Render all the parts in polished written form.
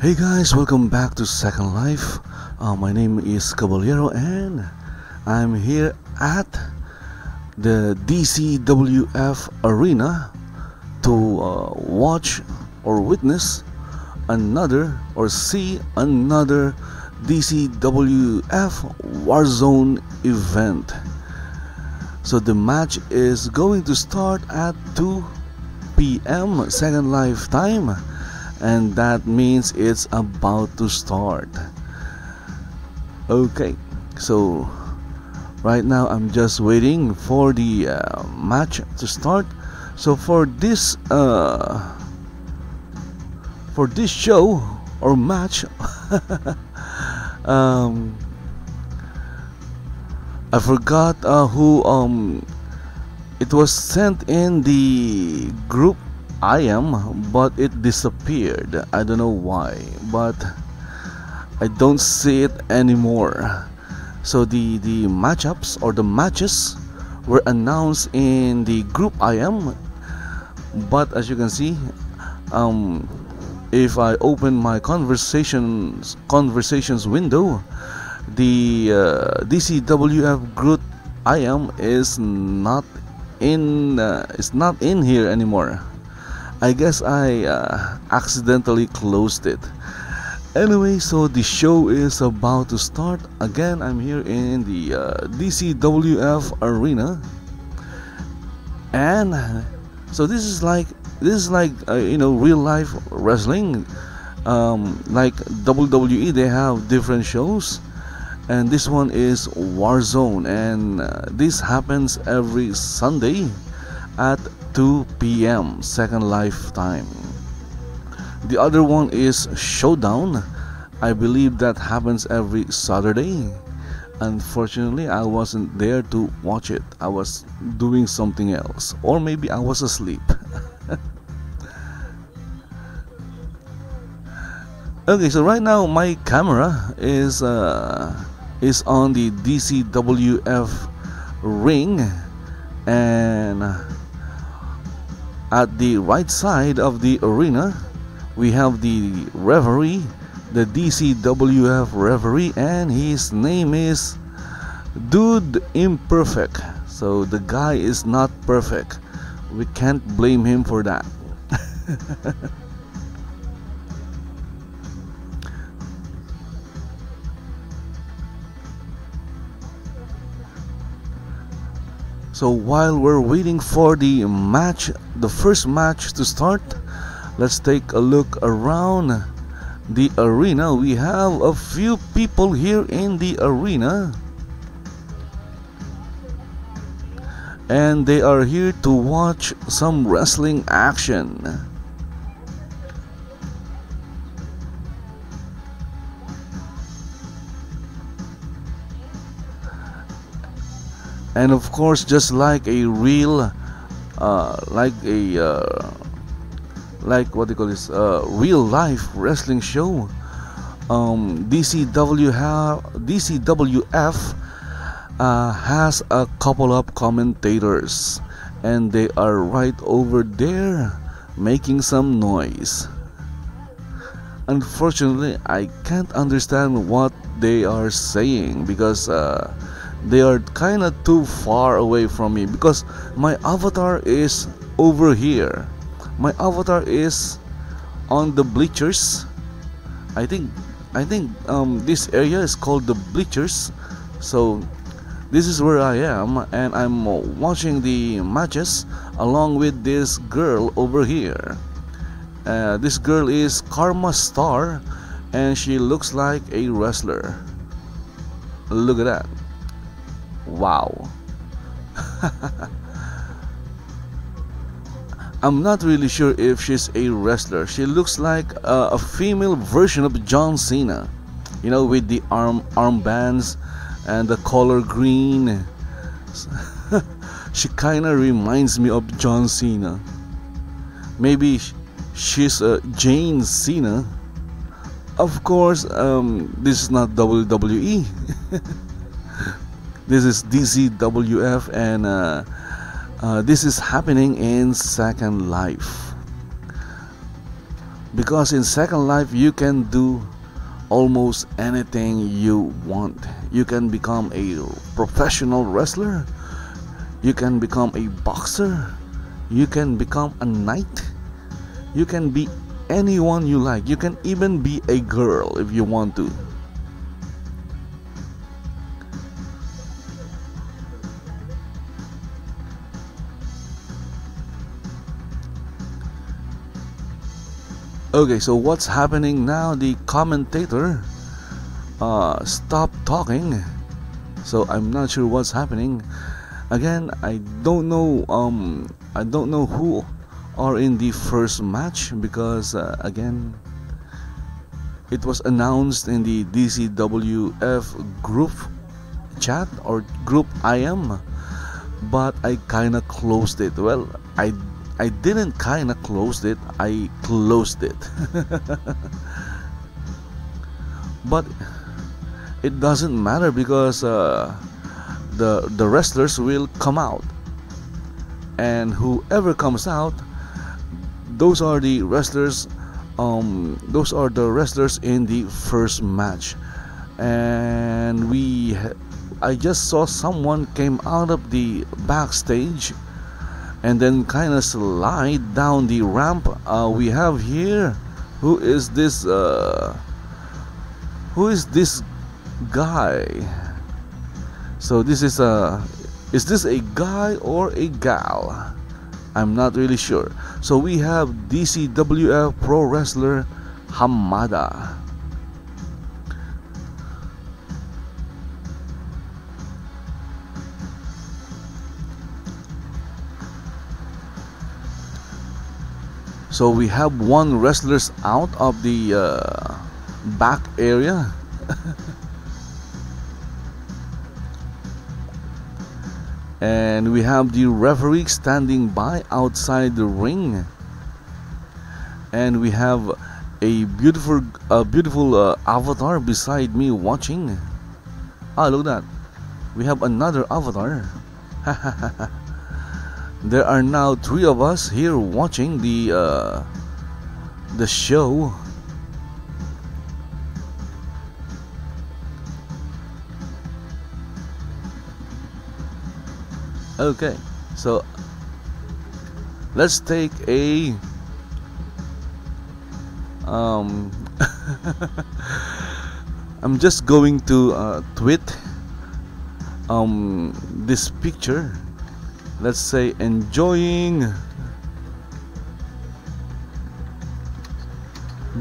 Hey guys, welcome back to Second Life. My name is Kabalyero and I'm here at the DCWF Arena to watch or witness another or see another DCWF Warzone event. So the match is going to start at 2 p.m. Second Life time, and that means it's about to start. Okay, so right now I'm just waiting for the match to start. So for this show or match, I forgot who it was sent in the group I am, but it disappeared. I don't know why, but I don't see it anymore. So the matchups or the matches were announced in the group I am, but as you can see, if I open my conversations window, the DCWF group I am is not in here anymore. I guess I accidentally closed it. Anyway, so the show is about to start. Again, I'm here in the DCWF arena, and so this is like real life wrestling. Like WWE, they have different shows, and this one is Warzone, and this happens every Sunday at 2 p.m. Second Life time. The other one is Showdown. I believe that happens every Saturday. Unfortunately, I wasn't there to watch it. I was doing something else, or maybe I was asleep. Okay, so right now my camera is on the DCWF ring, and at the right side of the arena we have the referee, the DCWF referee, and his name is Dude Imperfect. So the guy is not perfect. We can't blame him for that. So while we're waiting for the first match to start, let's take a look around the arena. We have a few people here in the arena, and they are here to watch some wrestling action. And of course, just like a real, real life wrestling show, DCWF has a couple of commentators, and they are right over there making some noise. Unfortunately, I can't understand what they are saying because they are kind of too far away from me, because my avatar is over here. My avatar is on the bleachers. I think this area is called the bleachers. So this is where I am, and I'm watching the matches along with this girl over here. This girl is Karma Star, and she looks like a wrestler. Look at that. Wow. I'm not really sure if she's a wrestler. She looks like a female version of John Cena, with the armbands and the color green. She kind of reminds me of John Cena. Maybe she's Jane Cena. Of course, this is not WWE. This is DCWF, and this is happening in Second Life. because in Second Life you can do almost anything you want. You can become a professional wrestler, you can become a boxer, you can become a knight, you can be anyone you like, you can even be a girl if you want to. Okay, so what's happening now? The commentator stopped talking, so I'm not sure what's happening. Again, I don't know who are in the first match, because again, it was announced in the DCWF group chat or group IM, but I kinda closed it. Well, I didn't kinda closed it, I closed it. But it doesn't matter, because the wrestlers will come out, and whoever comes out, those are the wrestlers in the first match. And I just saw someone came out of the backstage and then kind of slide down the ramp. We have here, who is this guy? So this is this a guy or a gal? I'm not really sure. So we have DCWF Pro Wrestler Hamada. So we have one wrestlers out of the back area. And we have the referee standing by outside the ring. And we have a beautiful avatar beside me watching. Ah, look at that. We have another avatar. There are now 3 of us here watching the show. Okay, so let's take a I'm just going to tweet this picture. Let's say enjoying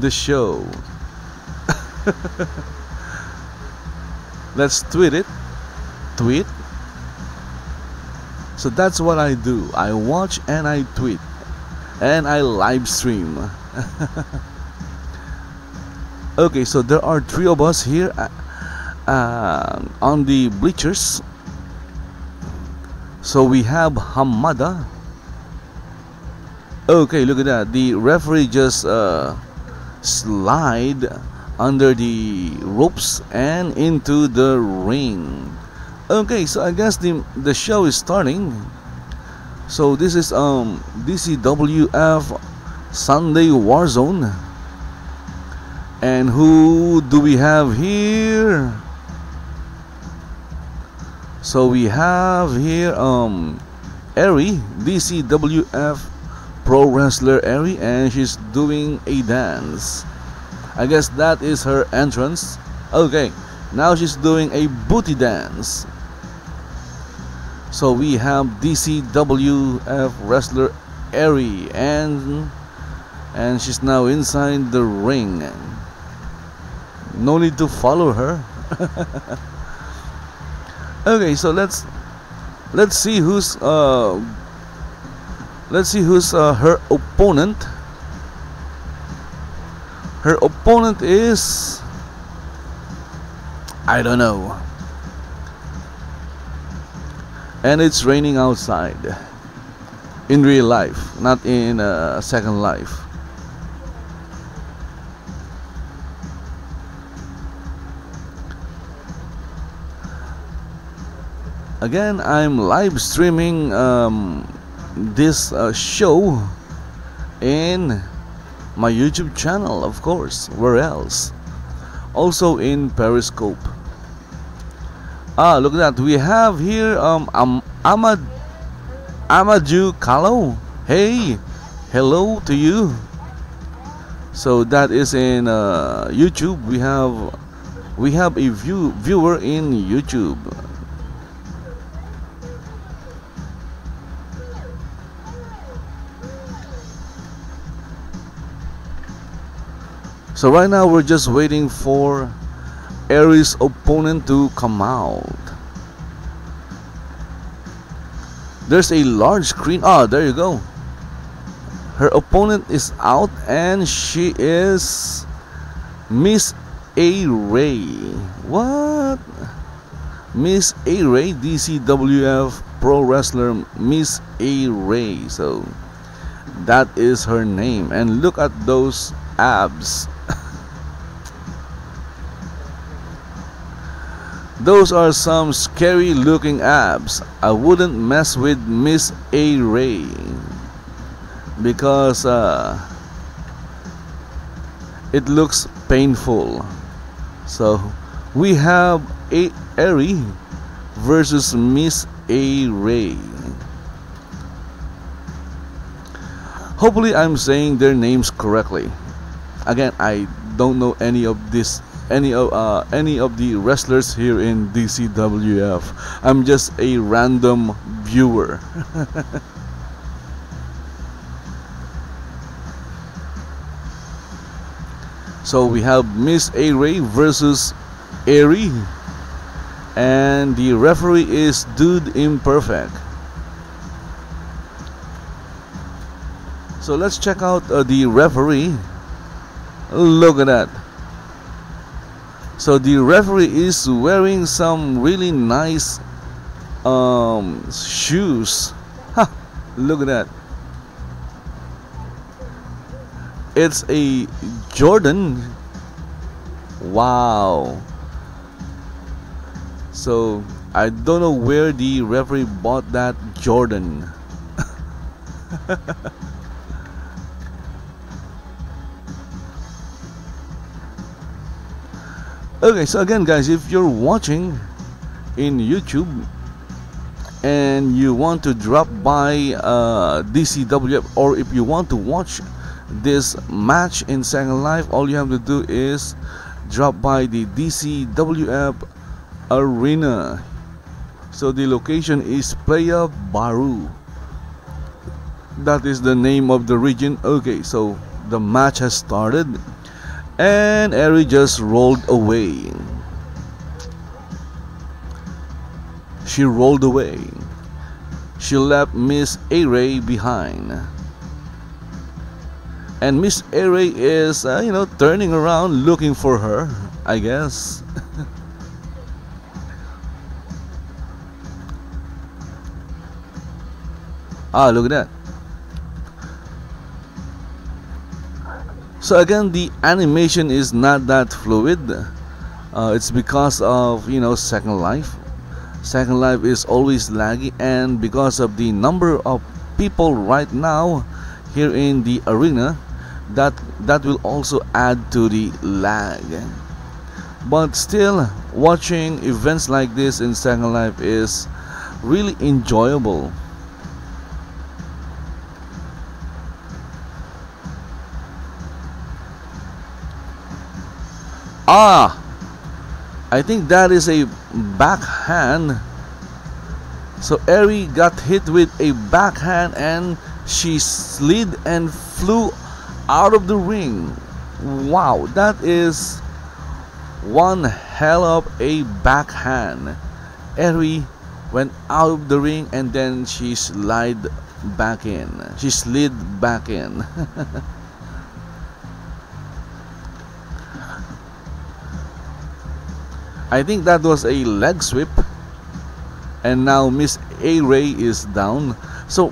the show. Let's tweet it. Tweet. So that's what I do. I watch and I tweet and I live stream. Okay, so there are 3 of us here on the bleachers. So we have Hamada. Okay, look at that. The referee just slide under the ropes and into the ring. Okay, so I guess the show is starting. So this is DCWF Sunday Warzone. And who do we have here? So we have here Eri, DCWF Pro Wrestler Eri, and she's doing a dance. I guess that is her entrance. Okay, now she's doing a booty dance. So we have DCWF Wrestler Eri, and she's now inside the ring. No need to follow her. Okay, so let's see who's her opponent. Her opponent is, I don't know. And it's raining outside. In real life, not in Second Life. Again, I'm live streaming this show in my YouTube channel, of course. Where else? Also in Periscope. Look at that. We have here Amadou Kalo. Hey, hello to you. So that is in YouTube. We have a viewer in YouTube. So right now we're just waiting for Aries' opponent to come out. There's a large screen. There you go. Her opponent is out, and she is Miss A. Ray. What? Miss A. Ray, DCWF Pro-Wrestler Miss A. Ray. So that is her name. And look at those abs. Those are some scary looking abs. I wouldn't mess with Miss A. Ray because it looks painful. So we have Ari versus Miss A. Ray. Hopefully I'm saying their names correctly. Again, I don't know any of the wrestlers here in DCWF. I'm just a random viewer. So we have Miss A. Ray versus Airy, and the referee is Dude Imperfect. So let's check out the referee. Look at that. So the referee is wearing some really nice shoes. Look at that. It's a Jordan. Wow. So I don't know where the referee bought that Jordan. Okay, so again guys, if you're watching in YouTube and you want to drop by DCWF, or if you want to watch this match in Second Life, all you have to do is drop by the DCWF Arena. So the location is Playa Baru. That is the name of the region. Okay, so the match has started. And Ari just rolled away. She rolled away. She left Miss A-Ray behind. And Miss A-Ray is, turning around looking for her, I guess. Look at that. So again, the animation is not that fluid. It's because of Second Life. Second Life is always laggy, and because of the number of people right now here in the arena, that will also add to the lag. But still, watching events like this in Second Life is really enjoyable. I think that is a backhand. So Ari got hit with a backhand and she slid and flew out of the ring. Wow, that is one hell of a backhand. Ari went out of the ring and then she slid back in. She slid back in. I think that was a leg sweep, and now Miss A-Ray is down. So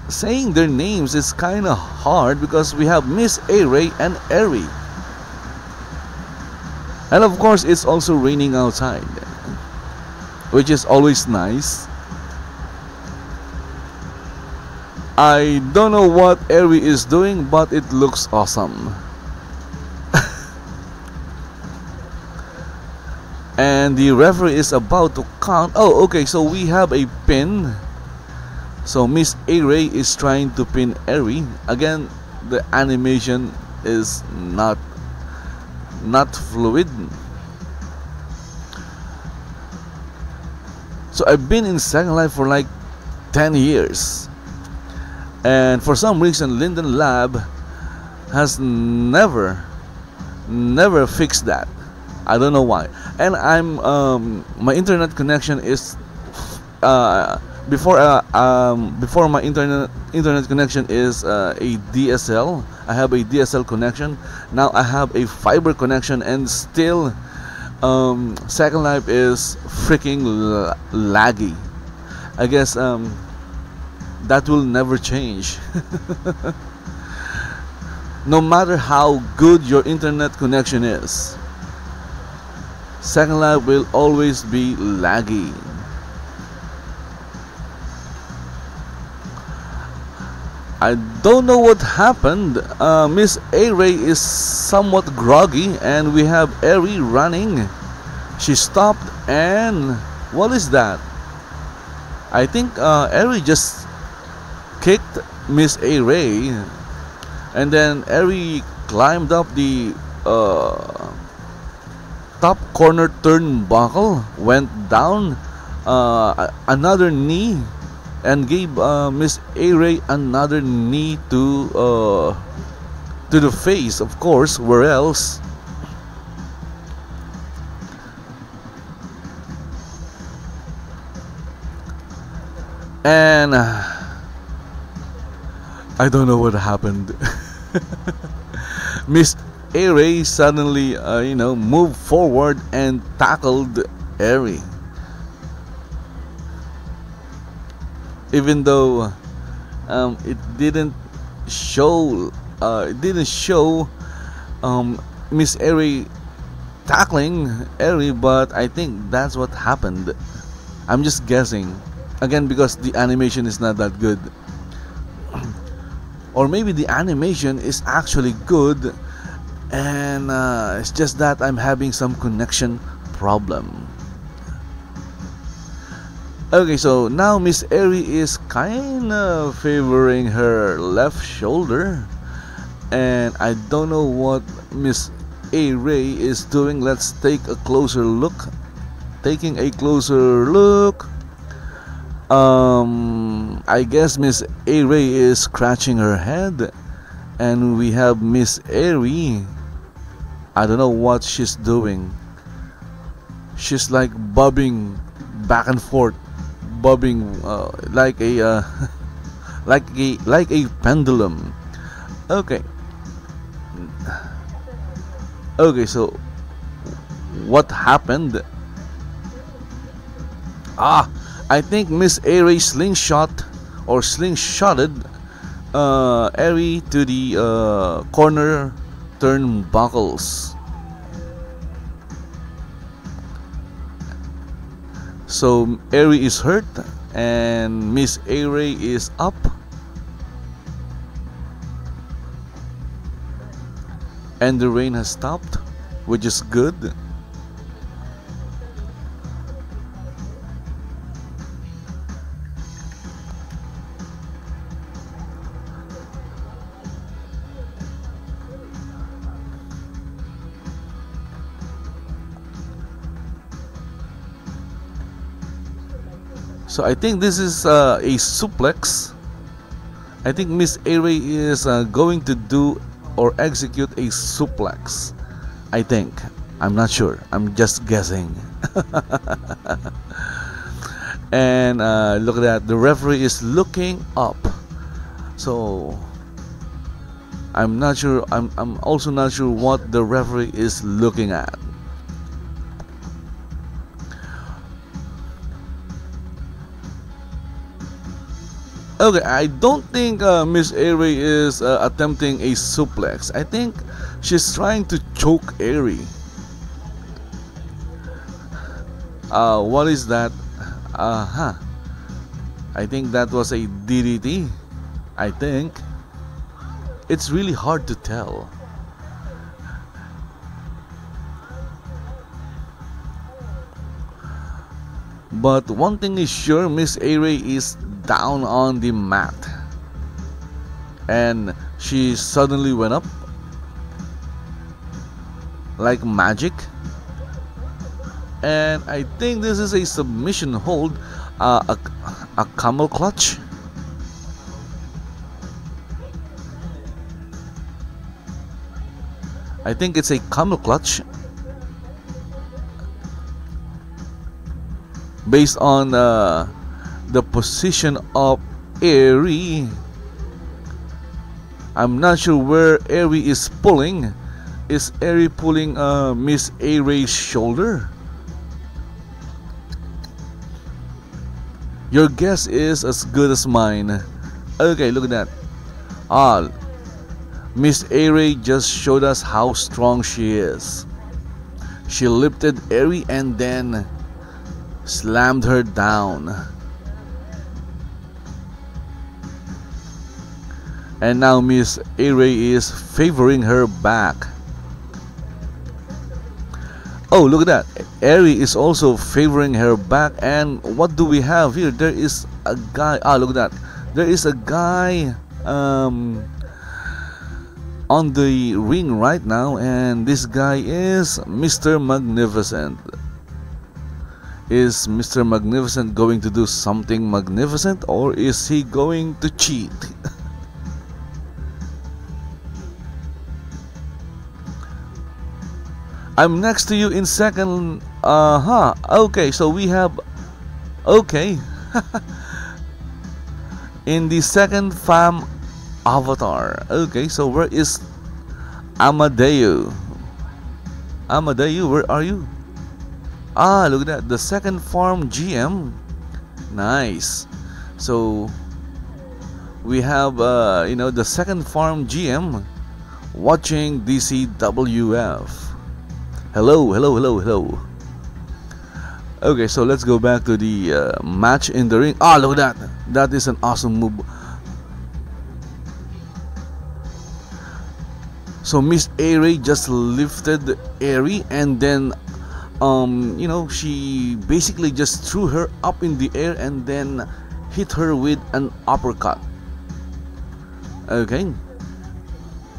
saying their names is kind of hard because we have Miss A-Ray and Ari. And of course it's also raining outside, which is always nice. I don't know what Eri is doing, but it looks awesome. And the referee is about to count. Oh, okay, so we have a pin. So Miss A-Ray is trying to pin Eri. Again, the animation is not fluid. So I've been in Second Life for like 10 years. And for some reason, Linden Lab has never fixed that. I don't know why. And my internet connection is before my internet connection is a DSL. I have a DSL connection. Now I have a fiber connection, and still Second Life is freaking laggy. I guess that will never change. No matter how good your internet connection is, Second Life will always be laggy. I don't know what happened. Miss A-Ray is somewhat groggy, and we have Eri running. She stopped, and what is that? I think Eri just kicked Miss A-Ray, and then Eri climbed up the top corner turnbuckle, went down another knee, and gave Miss A-Ray another knee to the face, of course. Where else? And I don't know what happened. Miss A-Ray suddenly, moved forward and tackled Eri. Even though it didn't show Miss Eri tackling Eri, but I think that's what happened. I'm just guessing. Again, because the animation is not that good. Or maybe the animation is actually good, and it's just that I'm having some connection problem. Okay, so now Miss Eri is kind of favoring her left shoulder, and I don't know what Miss A-Ray is doing. Let's take a closer look. Taking a closer look. I guess Miss A-Ray is scratching her head, and we have Miss Eri. I don't know what she's doing. She's like bobbing back and forth, bobbing like a like a pendulum. Okay. Okay, so what happened? I think Miss A-Ray slingshotted Eri to the corner turnbuckles. So Eri is hurt, and Miss A-Ray is up. And the rain has stopped, which is good. So I think this is a suplex. I think Miss A-Ray is going to do or execute a suplex. I think. I'm not sure. I'm just guessing. And look at that. The referee is looking up. So I'm not sure. I'm also not sure what the referee is looking at. Okay, I don't think Miss A-Ray is attempting a suplex. I think she's trying to choke Eri. What is that? I think that was a DDT. I think it's really hard to tell. But one thing is sure, Miss A-Ray is down on the mat. And she suddenly went up like magic. And I think this is a submission hold, a camel clutch. I think it's a camel clutch based on the position of Airy. I'm not sure where Airy is pulling. Is Airy pulling Miss A-Ray's shoulder? Your guess is as good as mine. Okay, look at that. Miss A-Ray just showed us how strong she is. She lifted Airy and then slammed her down. And now Miss A-Ray is favoring her back. Oh, look at that. Airy is also favoring her back. And what do we have here? There is a guy. Look at that. There is a guy on the ring right now. And this guy is Mr. Magnificent. Is Mr. Magnificent going to do something magnificent, or is he going to cheat? I'm next to you in second. Okay, so we have. Okay. In the second fam avatar. Okay, so where is Amadeo? Amadeo, where are you? Look at that. The second farm GM. Nice. So we have the second farm GM watching DCWF. Hello. Okay, so let's go back to the match in the ring. Look at that. That is an awesome move. So Miss A-Ray just lifted Airy and then she basically just threw her up in the air and then hit her with an uppercut. Okay.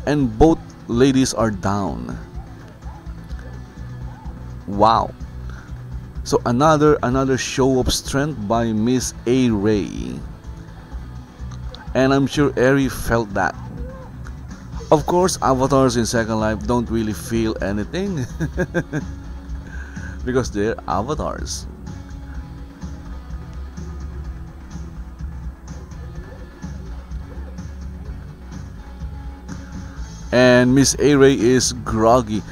And both ladies are down. Wow. So another show of strength by Miss A-Ray. And I'm sure Airy felt that. Of course, avatars in Second Life don't really feel anything. Because they're avatars. And Miss A-Ray is groggy.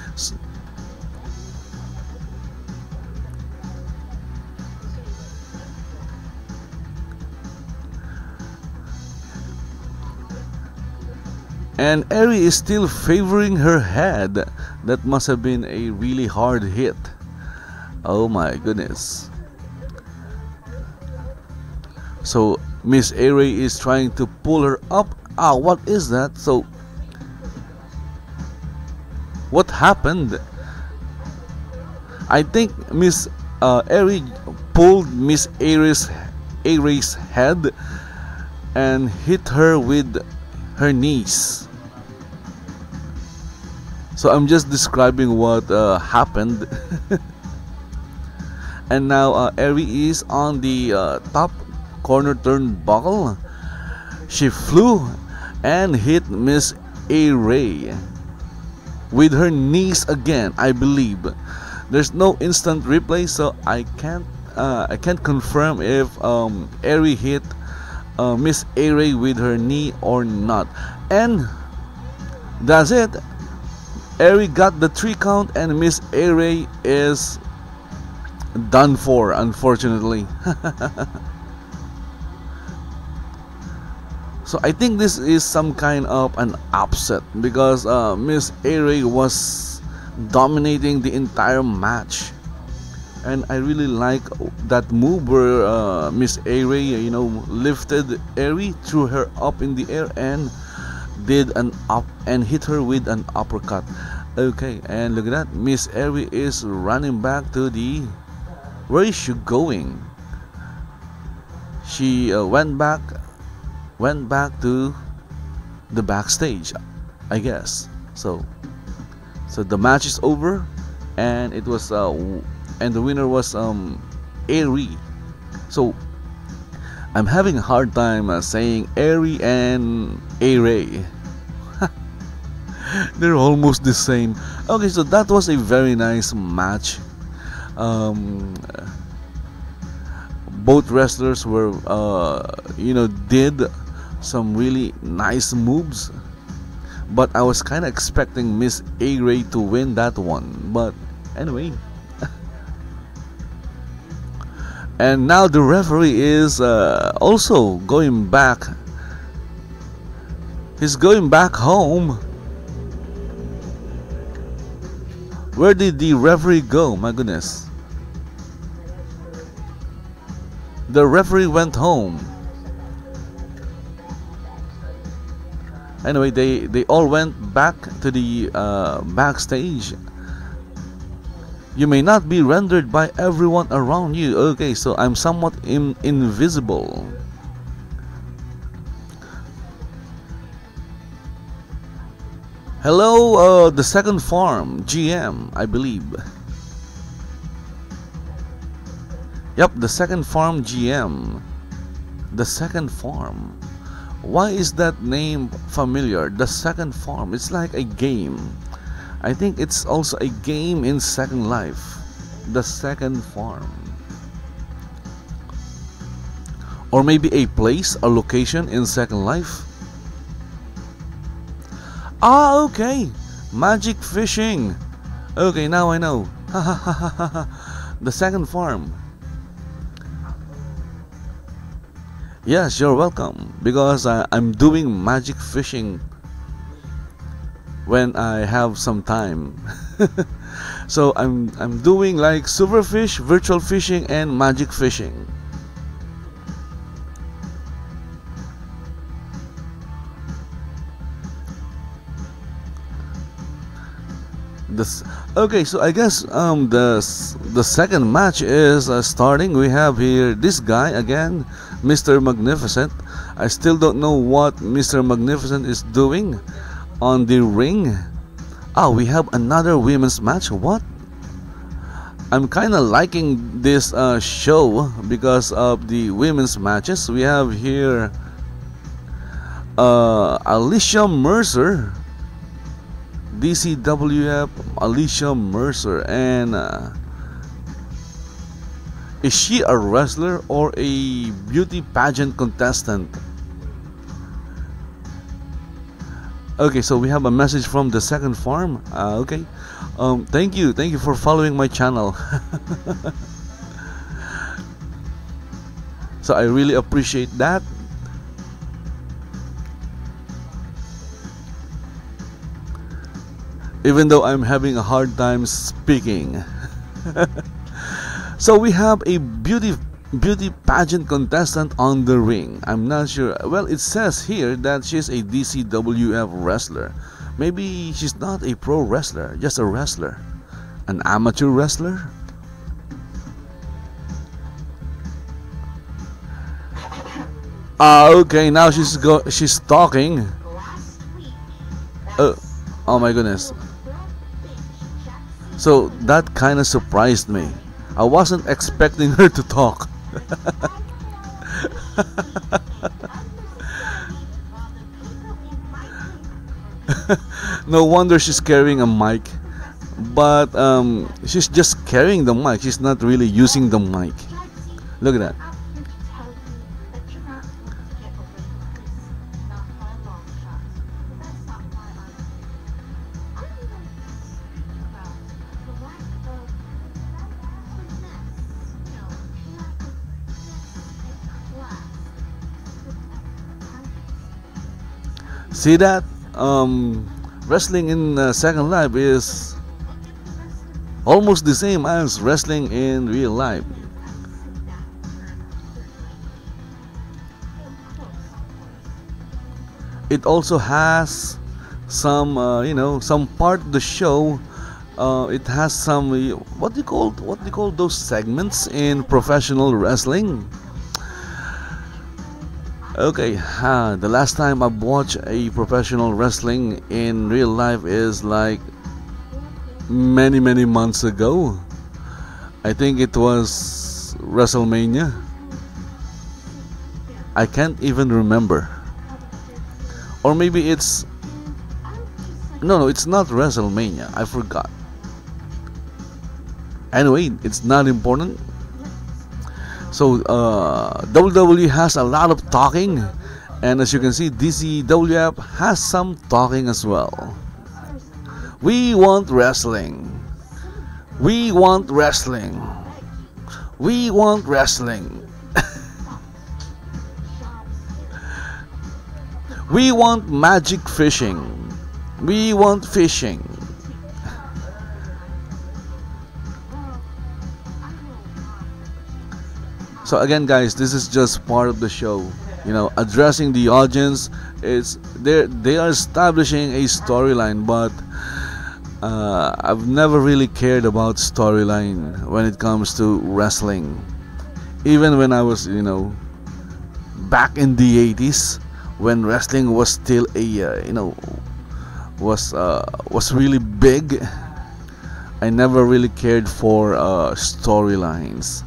And Airy is still favoring her head. That must have been a really hard hit. Oh my goodness. So Miss A-Ray is trying to pull her up. What is that? So what happened? I think Miss Airy pulled Miss A-Ray's head and hit her with her knees. So I'm just describing what happened. And now Airy is on the top corner turnbuckle. She flew and hit Miss A-Ray with her knees again, I believe. There's no instant replay, so I can't confirm if Airy hit Miss A-Ray with her knee or not. And that's it. Airy got the 3 count and Miss A-Ray is done for, unfortunately. So I think this is some kind of an upset because Miss A-Ray was dominating the entire match. and I really like that move where Miss Airy, lifted Airy, threw her up in the air, and did an up and hit her with an uppercut. Okay, and look at that, Miss Airy is running back to the. Where is she going? She went back to the backstage, I guess. So the match is over, and it was and the winner was Airy. So I'm having a hard time saying Airy and Airy. They're almost the same. Okay, so that was a very nice match. Both wrestlers were did some really nice moves, but I was kind of expecting Miss Airy to win that one, but anyway. And now the referee is also going back. He's going back home. Where did the referee go? My goodness. The referee went home. Anyway, they all went back to the backstage. You may not be rendered by everyone around you. Okay, so I'm somewhat invisible. Hello, the second farm, GM, I believe. Yep, the second farm GM. The second farm. Why is that name familiar? The second farm. It's like a game. I think it's also a game in Second Life. The second farm. Or maybe a place, a location in Second Life. Ah, okay. Magic fishing. Okay, now I know. The second farm. Yes, you're welcome. Because I'm doing magic fishing when I have some time. So I'm doing like silverfish, virtual fishing, and magic fishing. Okay, so I guess the second match is starting. We have here this guy again, Mr. Magnificent. I still don't know what Mr. Magnificent is doing on the ring. Ah, we have another women's match. What? I'm kind of liking this show because of the women's matches. We have here Alicia Mercer, DCWF Alicia Mercer, and is she a wrestler or a beauty pageant contestant? Okay, so we have a message from the second farm. Okay, thank you for following my channel. So I really appreciate that. Even though I'm having a hard time speaking. So we have a beauty pageant contestant on the ring. I'm not sure. Well, it says here that she's a DCWF wrestler. Maybe she's not a pro wrestler, just a wrestler. An amateur wrestler? Okay, now she's talking. Oh my goodness. So that kind of surprised me. I wasn't expecting her to talk. No wonder she's carrying a mic. But she's just carrying the mic. She's not really using the mic. Look at that. See that? Wrestling in Second Life is... almost the same as wrestling in real life. It also has some, some part of the show. It has some what do you call those segments in professional wrestling? Okay, the last time I've watched a professional wrestling in real life is like many months ago. I think it was WrestleMania. I can't even remember. Or maybe it's no, it's not WrestleMania. I forgot. Anyway, it's not important. So WWE has a lot of talking, and as you can see, DCWF has some talking as well. We want wrestling. We want wrestling. We want wrestling. We want magic fishing. We want fishing. So again, guys, this is just part of the show. Addressing the audience. They are establishing a storyline, but I've never really cared about storyline when it comes to wrestling. Even when I was, back in the 80s, when wrestling was still a, was really big, I never really cared for storylines.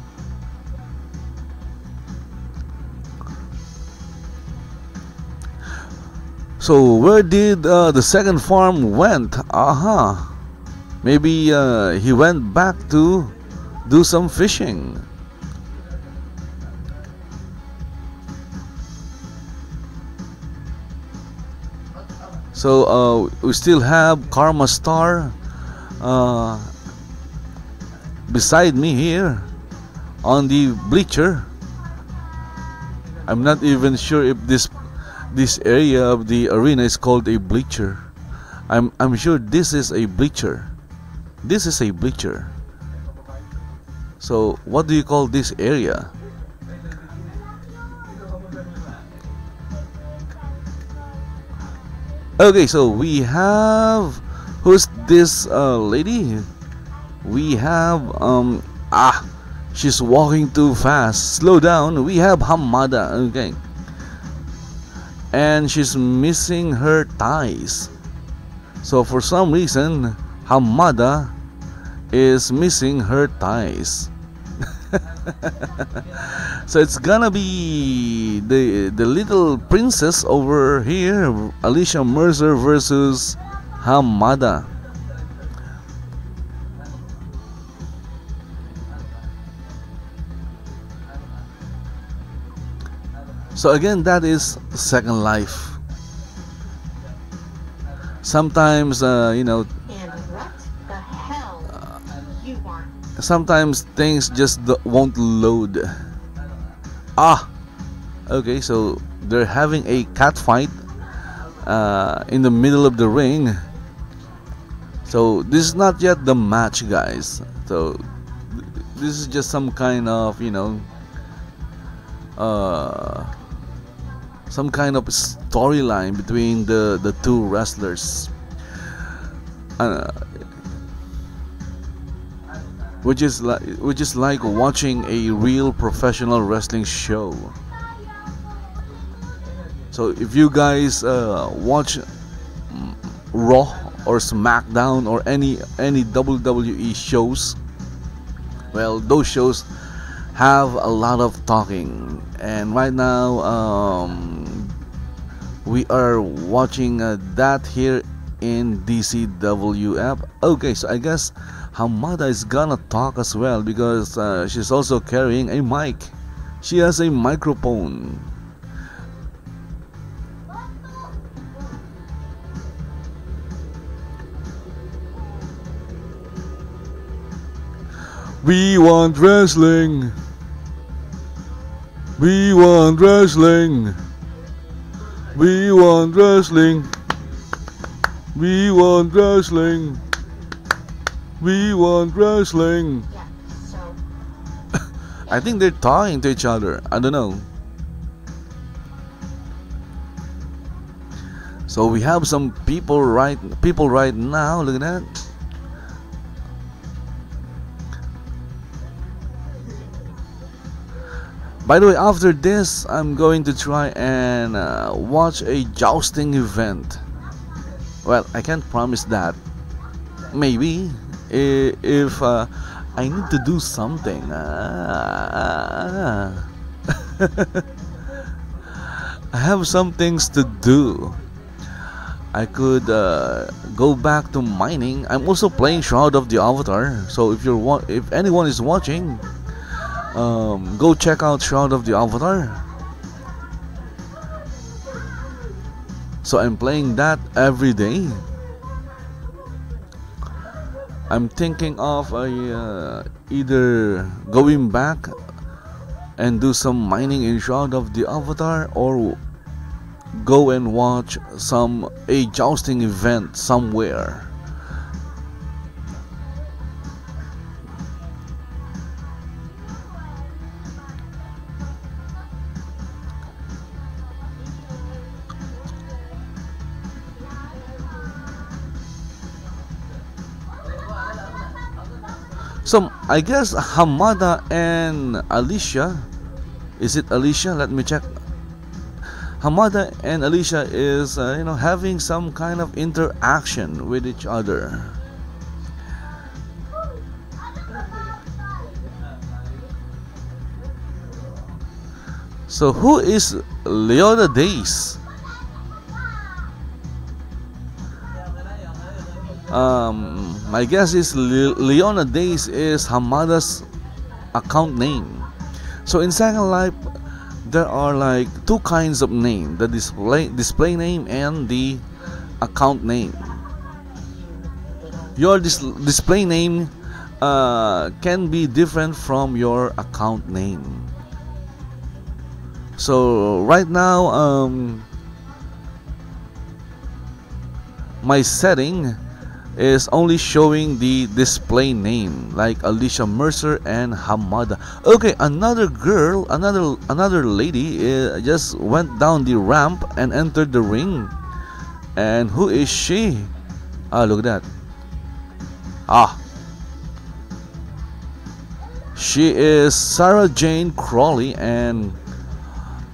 So where did the second farm went? Maybe he went back to do some fishing. So we still have Karma Star beside me here on the bleacher. I'm not even sure if this area of the arena is called a bleacher. I'm sure this is a bleacher. This is a bleacher. So what do you call this area? Okay, so we have, who's this lady? We have she's walking too fast. Slow down. We have Hamada. Okay. And she's missing her thighs. So for some reason, Hamada is missing her thighs. So it's gonna be the little princess over here, Alicia Mercer versus Hamada. So again, that is Second Life. Sometimes, And what the hell you want? Sometimes things just won't load. Okay, so they're having a cat fight in the middle of the ring. So this is not yet the match, guys. So this is just some kind of, some kind of storyline between the two wrestlers, which is like watching a real professional wrestling show. So if you guys watch Raw or SmackDown or any WWE shows, well, those shows have a lot of talking, and right now we are watching that here in DCWF. Okay, so I guess Hamada is gonna talk as well because she's also carrying a mic. She has a microphone. We want wrestling. We want wrestling. We want wrestling. We want wrestling. We want wrestling. Yeah, so I think they're talking to each other. I don't know. So we have some people right now. Look at that. By the way, after this, I'm going to try and watch a jousting event. Well, I can't promise that. Maybe if I need to do something. I have some things to do. I could go back to mining. I'm also playing Shroud of the Avatar. So if anyone is watching, go check out Shroud of the Avatar. So I'm playing that every day. I'm thinking of either going back and do some mining in Shroud of the Avatar, or go and watch a jousting event somewhere. So I guess Hamada and Alicia, is it Alicia? Let me check. Hamada and Alicia is having some kind of interaction with each other. So who is Leona Days? My guess is Leona Days is Hamada's account name. So in Second Life, there are like two kinds of name: the display name and the account name. Your display name can be different from your account name. So right now, my setting is only showing the display name, like Alicia, Mercer, and Hamada. Okay, another girl, another lady just went down the ramp and entered the ring. And who is she? Look at that. She is Sarah Jane Crawley, and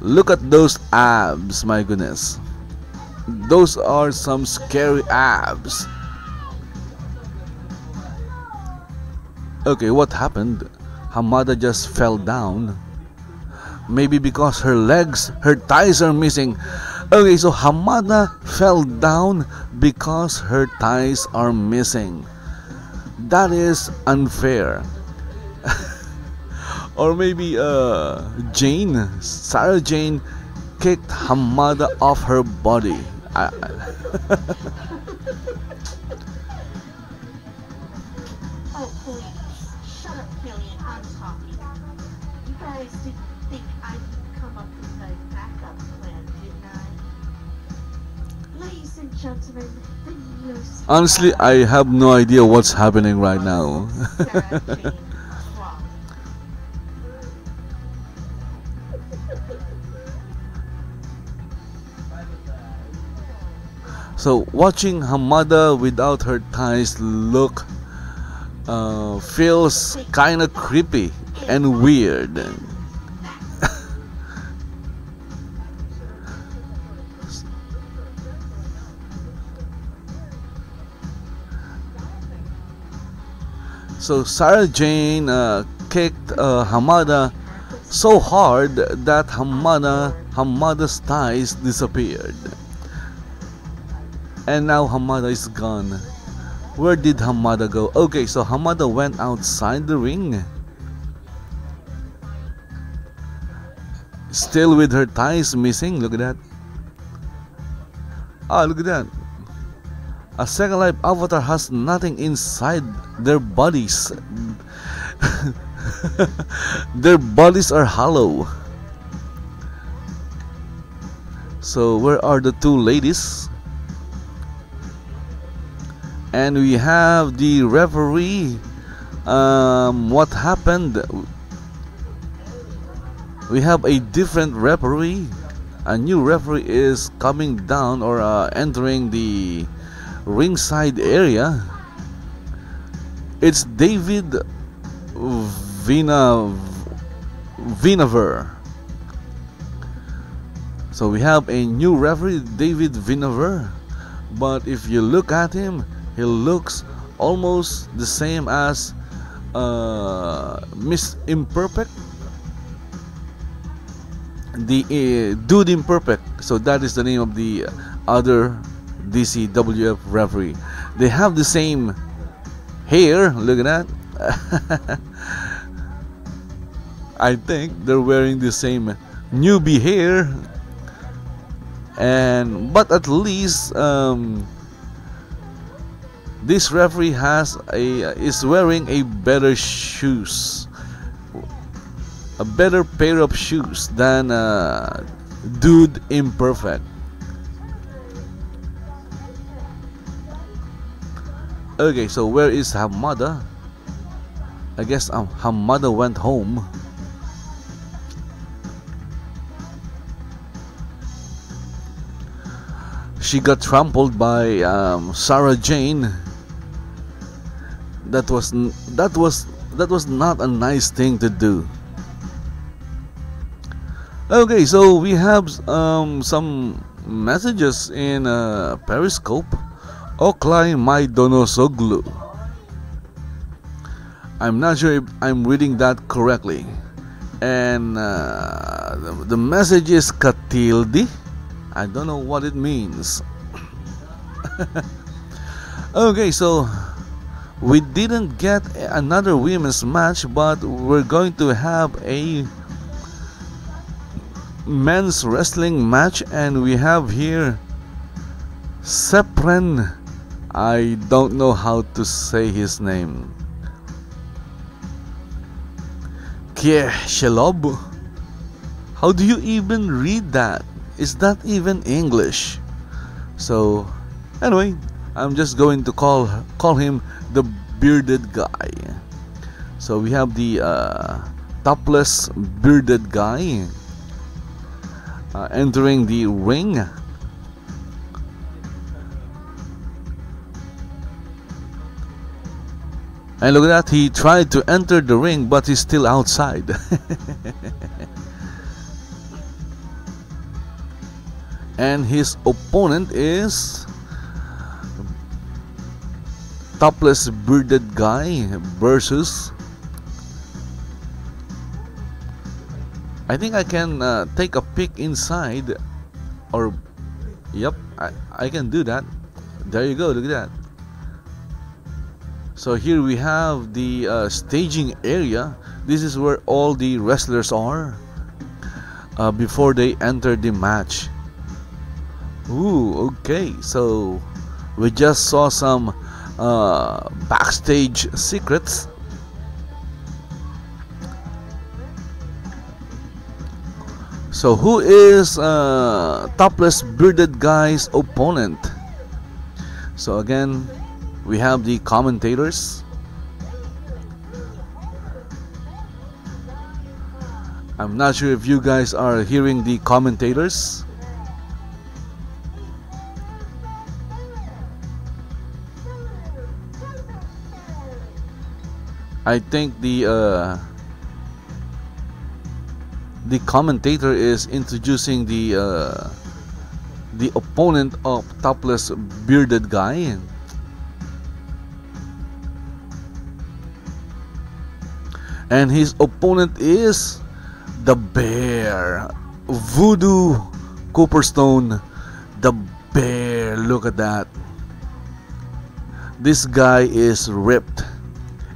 look at those abs, my goodness. Those are some scary abs. Okay, what happened? Hamada just fell down. Maybe because her thighs are missing. Okay, so Hamada fell down because her thighs are missing. That is unfair. Or maybe Sarah Jane kicked Hamada off her body. oh please, shut up, Killian. I'm talking. You guys didn't think I'd come up with a backup plan, didn't I? Ladies and gentlemen, the news. Honestly, I have no idea what's happening right now. Sarah Jane Crawley. So watching Hamada without her thighs feels kind of creepy and weird. So Sarah Jane kicked Hamada so hard that Hamada's thighs disappeared. And now Hamada is gone. Where did Hamada go? Okay, so Hamada went outside the ring. Still with her thighs missing. Look at that. Look at that. A Second Life avatar has nothing inside their bodies. Their bodies are hollow. So where are the two ladies? And we have the referee. What happened? We have a different referee. A new referee is coming down or entering the ringside area. It's David Vinaver. So we have a new referee, David Vinaver. But if you look at him, he looks almost the same as Miss Imperfect, the Dude Imperfect. So that is the name of the other DCWF referee. They have the same hair. Look at that. I think they're wearing the same newbie hair. But at least this referee is wearing a better shoes, a better pair of shoes than Dude Imperfect. Okay, so where is Hamada? I guess Hamada went home. She got trampled by Sarah Jane. That was not a nice thing to do. Okay, so we have some messages in Periscope. Oklay May Donosoglu. I'm not sure if I'm reading that correctly. And the message is Katildi. I don't know what it means. Okay, so we didn't get another women's match, but we're going to have a men's wrestling match, and we have here Sepren. I don't know how to say his name. Kieshelob. How do you even read that? Is that even English? So anyway, I'm just going to call him the bearded guy. So we have the topless bearded guy entering the ring. And look at that, he tried to enter the ring, but he's still outside. And his opponent is topless bearded guy versus, I think I can take a peek inside, or yep, I can do that. There you go, look at that. So here we have the staging area. This is where all the wrestlers are before they enter the match. Ooh, okay, so we just saw some backstage secrets. So who is topless bearded guy's opponent? So again, we have the commentators. I'm not sure if you guys are hearing the commentators. I think the commentator is introducing the opponent of topless bearded guy. And his opponent is the Bear, Voodoo Cooperstone, the Bear. Look at that. This guy is ripped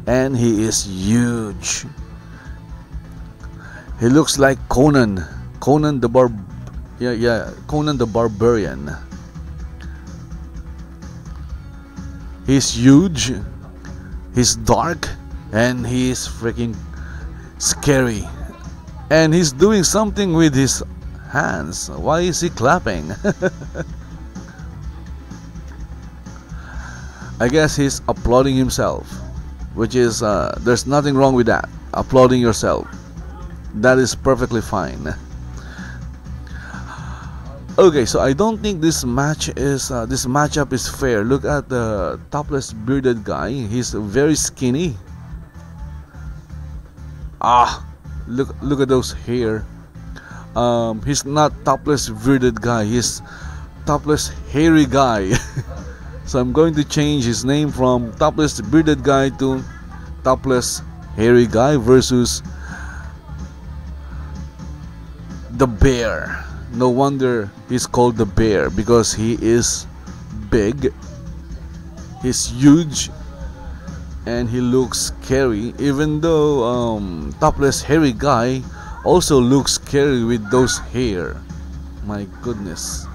and he is huge. He looks like Conan the Conan the Barbarian. He's huge, he's dark, and he's freaking scary. And he's doing something with his hands. Why is he clapping? I guess he's applauding himself, which is there's nothing wrong with that. Applauding yourself, that is perfectly fine. Okay, so I don't think this matchup is fair. Look at the topless bearded guy. He's very skinny. Look at those hair. He's not topless bearded guy. He's topless hairy guy. So I'm going to change his name from topless bearded guy to topless hairy guy versus the bear. No wonder he's called the bear, because he is big, he's huge, and he looks scary. Even though topless hairy guy also looks scary with those hair. My goodness.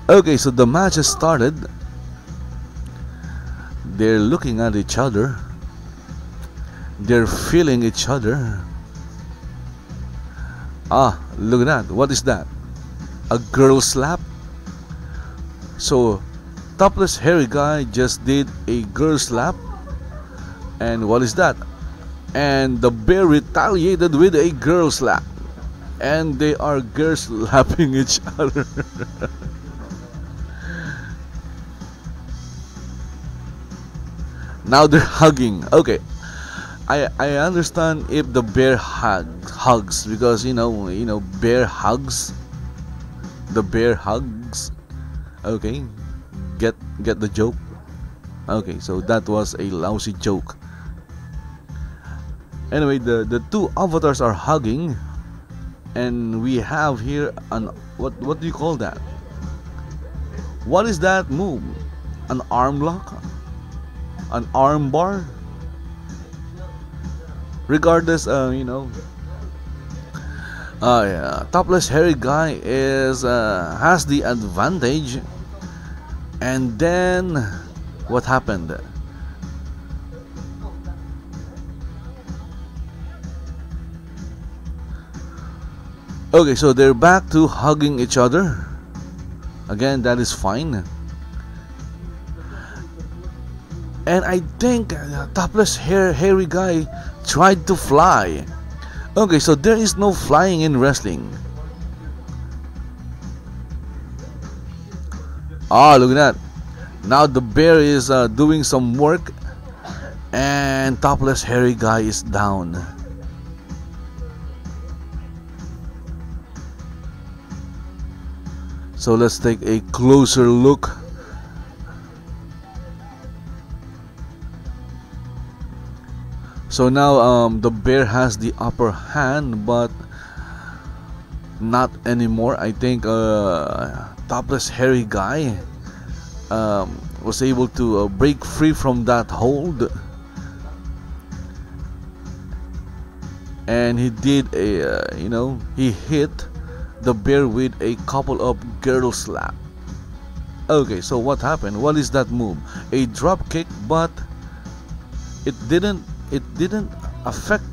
Okay, so the match has started. They're looking at each other. They're feeling each other. Look at that. What is that? A girl slap? So, topless hairy guy just did a girl slap. And what is that? And the bear retaliated with a girl slap. And they are girl slapping each other. Now they're hugging. Okay, I understand if the bear hugs, because you know bear hugs. The bear hugs. Okay, get the joke. Okay, so that was a lousy joke. Anyway, the two avatars are hugging, and we have here an what do you call that? What is that move? An arm lock? An arm bar? Regardless, topless hairy guy has the advantage. And then what happened? Okay, so they're back to hugging each other. Again, that is fine. And I think topless hairy guy tried to fly. Okay, so there is no flying in wrestling. Look at that. Now the bear is doing some work, and topless hairy guy is down. So let's take a closer look. So now the bear has the upper hand, but not anymore. I think topless hairy guy was able to break free from that hold, and he did he hit the bear with a couple of girdle slap. Okay, so what happened? What is that move? A drop kick, but it didn't affect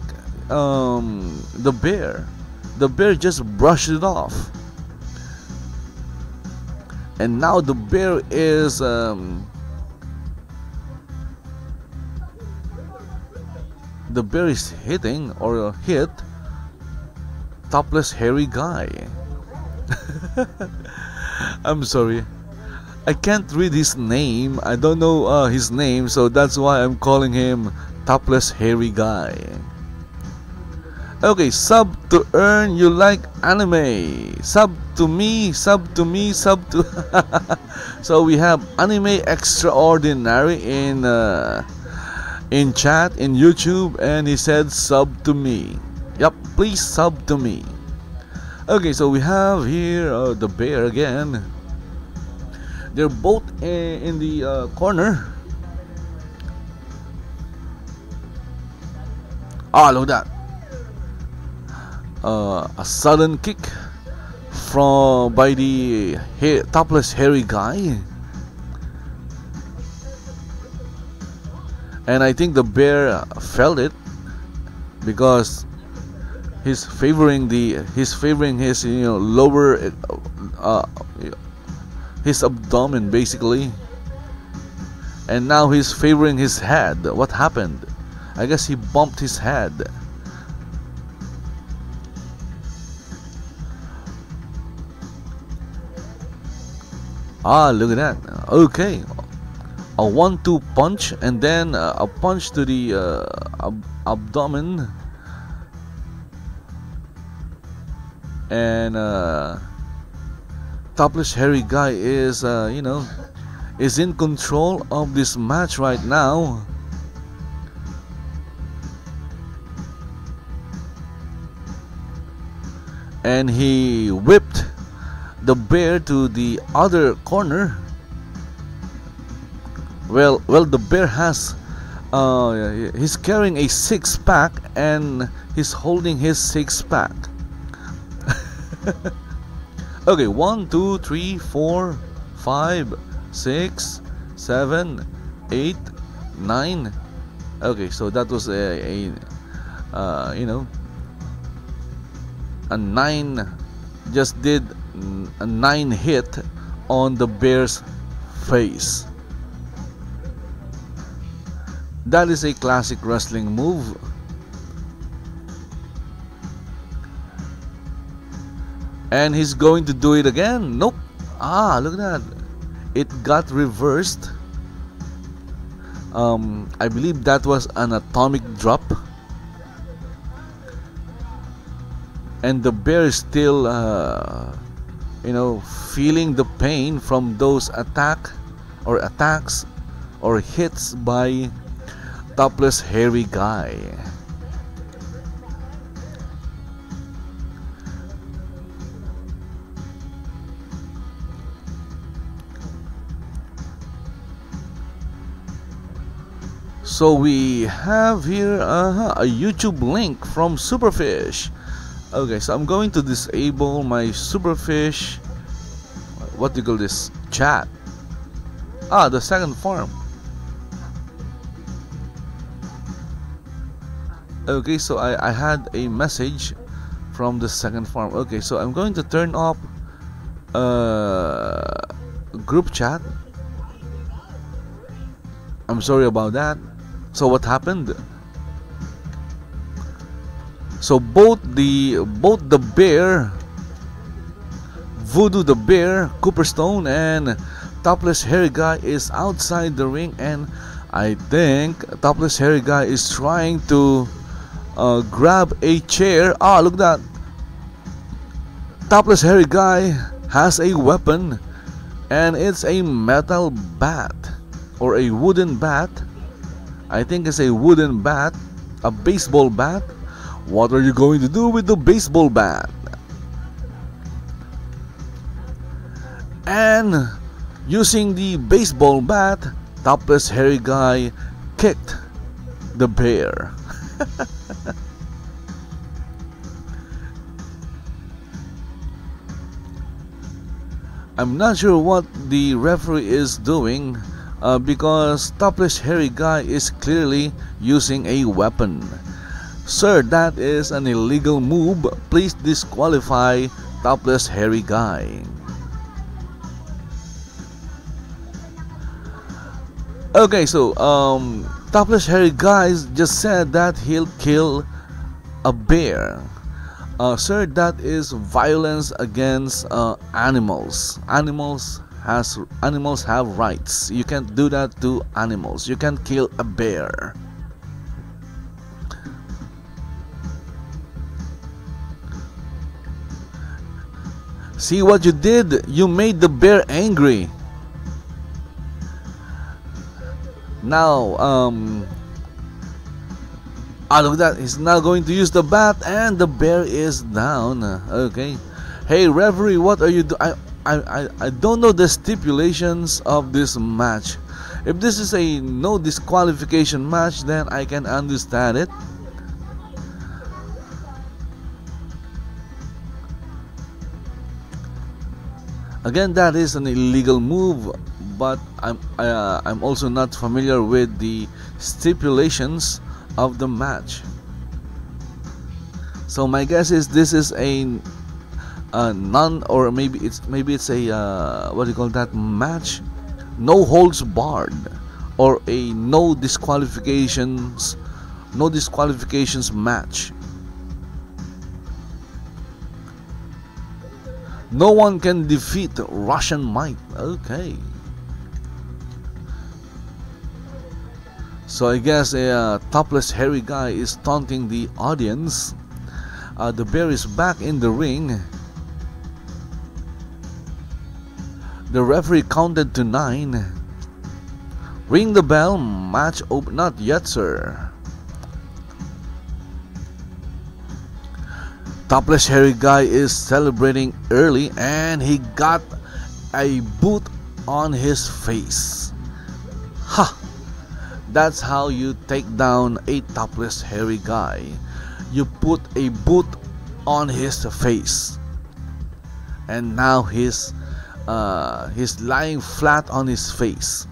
the bear. The bear just brushed it off, and now the bear is hitting or hit topless hairy guy. I'm sorry, I can't read his name. I don't know his name, so that's why I'm calling him topless hairy guy. Okay, sub to earn. You like anime? Sub to me, sub to me, sub to. So we have Anime Extraordinary in chat in YouTube, and he said sub to me. Yep, please sub to me. Okay, so we have here the bear again. They're both in the corner. Look at that. A sudden kick by the topless hairy guy. And I think the bear felt it, because he's favoring his lower his abdomen basically. And now he's favoring his head. What happened? I guess he bumped his head. Ah, look at that. Okay. A 1-2 punch, and then a punch to the abdomen. And Topless Hairy Guy is, is in control of this match right now. And he whipped the bear to the other corner. Well, the bear has, he's carrying a 6-pack and he's holding his 6-pack. Okay, 1, 2, 3, 4, 5, 6, 7, 8, 9. Okay, so that was a 9. Just did a 9 hit on the bear's face. That is a classic wrestling move. And he's going to do it again. Nope. Ah, look at that. It got reversed. I believe that was an atomic drop. And the bear is still, feeling the pain from those attacks or hits by Topless Hairy Guy. So we have here a YouTube link from Superfish. Okay, so I'm going to disable my Superfish, what do you call this, chat. Ah, the second farm. Okay, so I had a message from the second farm. Okay, so I'm going to turn off group chat. I'm sorry about that. So what happened? So both the bear, Voodoo the bear, Cooperstone, and Topless Hairy Guy is outside the ring, and I think Topless Hairy Guy is trying to grab a chair. Ah, look at that. Topless Hairy Guy has a weapon, and it's a metal bat or a wooden bat. I think it's a wooden bat, a baseball bat. What are you going to do with the baseball bat? And using the baseball bat, Topless Hairy Guy kicked the bear. I'm not sure what the referee is doing because Topless Hairy Guy is clearly using a weapon. Sir, that is an illegal move. Please disqualify Topless Hairy Guy. Okay, so Topless Hairy Guy just said that he'll kill a bear. Sir, that is violence against animals. Animals have rights. You can't do that to animals. You can't kill a bear. See what you did? You made the bear angry. Now, out of that, he's now going to use the bat, and the bear is down. Okay. Hey, referee, what are you doing? I don't know the stipulations of this match. If this is a no disqualification match, then I can understand it. Again, that is an illegal move, but I'm also not familiar with the stipulations of the match. So my guess is this is a none, or maybe it's a what do you call that match, no holds barred, or a no disqualifications match. No one can defeat Russian might. Okay. So I guess a topless hairy guy is taunting the audience. The bear is back in the ring. The referee counted to 9. Ring the bell. Match open. Not yet, sir. Topless hairy guy is celebrating early, and he got a boot on his face. Ha! That's how you take down a topless hairy guy. You put a boot on his face, and now he's lying flat on his face.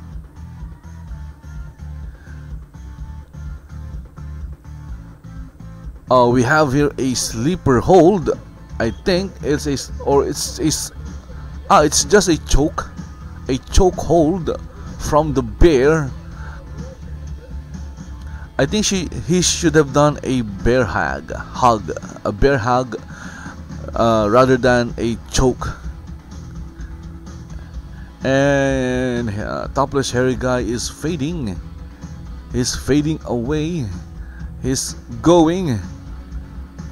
We have here a sleeper hold. I think it's just a choke hold from the bear. I think he should have done a bear hug, rather than a choke. And topless hairy guy is fading. He's fading away. He's going.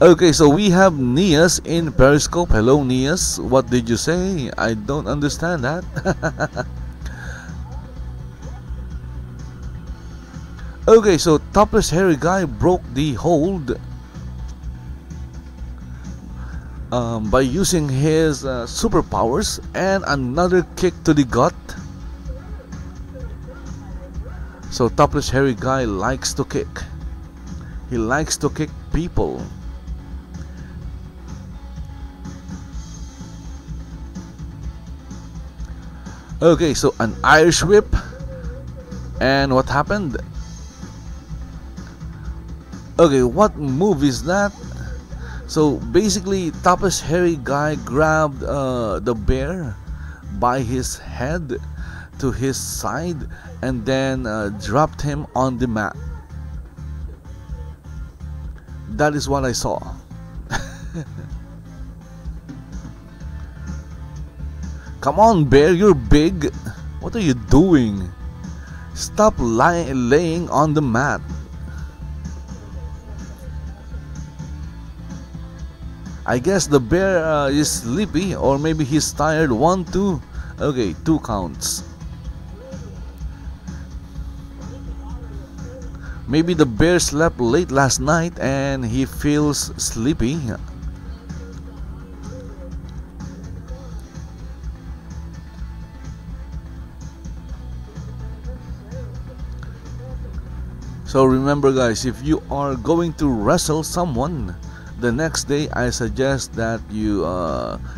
Okay, so we have Nias in Periscope. Hello, Nias. What did you say? I don't understand that. Okay, so topless hairy guy broke the hold by using his superpowers and another kick to the gut. So topless hairy guy likes to kick. He likes to kick people. Okay, so an Irish whip. And what happened? Okay, what move is that? So basically, topless hairy guy grabbed the bear by his head to his side and then dropped him on the mat. That is what I saw. Come on, bear, you're big. What are you doing? Stop laying on the mat. I guess the bear is sleepy, or maybe he's tired. 1, 2. Okay, 2 counts. Maybe the bear slept late last night and he feels sleepy. So remember, guys, if you are going to wrestle someone the next day, I suggest that you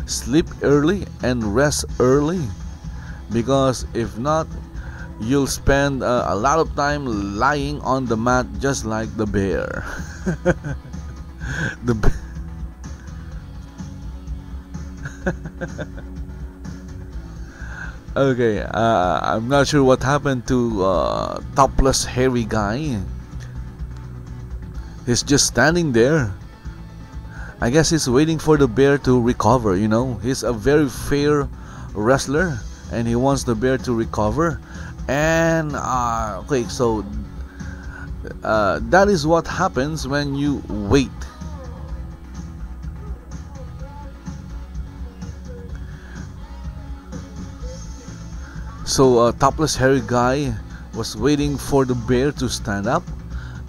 sleep early and rest early, because if not, you'll spend a lot of time lying on the mat just like the bear. Okay, I'm not sure what happened to topless hairy guy. He's just standing there. I guess he's waiting for the bear to recover, you know. He's a very fair wrestler and he wants the bear to recover. And okay, so that is what happens when you wait. So topless hairy guy was waiting for the bear to stand up,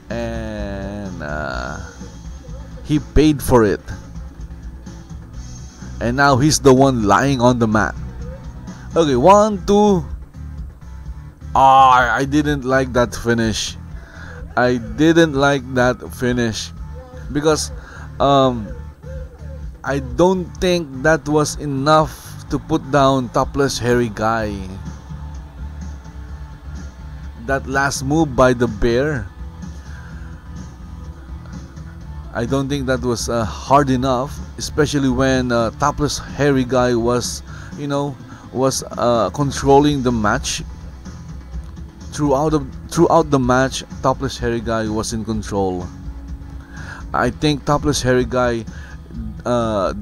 and he paid for it. And now he's the one lying on the mat. Okay, 1, 2. I didn't like that finish. I didn't like that finish because I don't think that was enough to put down topless hairy guy. That last move by the bear, I don't think that was hard enough, especially when Topless Hairy Guy was, you know, was controlling the match. Throughout the match, Topless Hairy Guy was in control. I think Topless Hairy Guy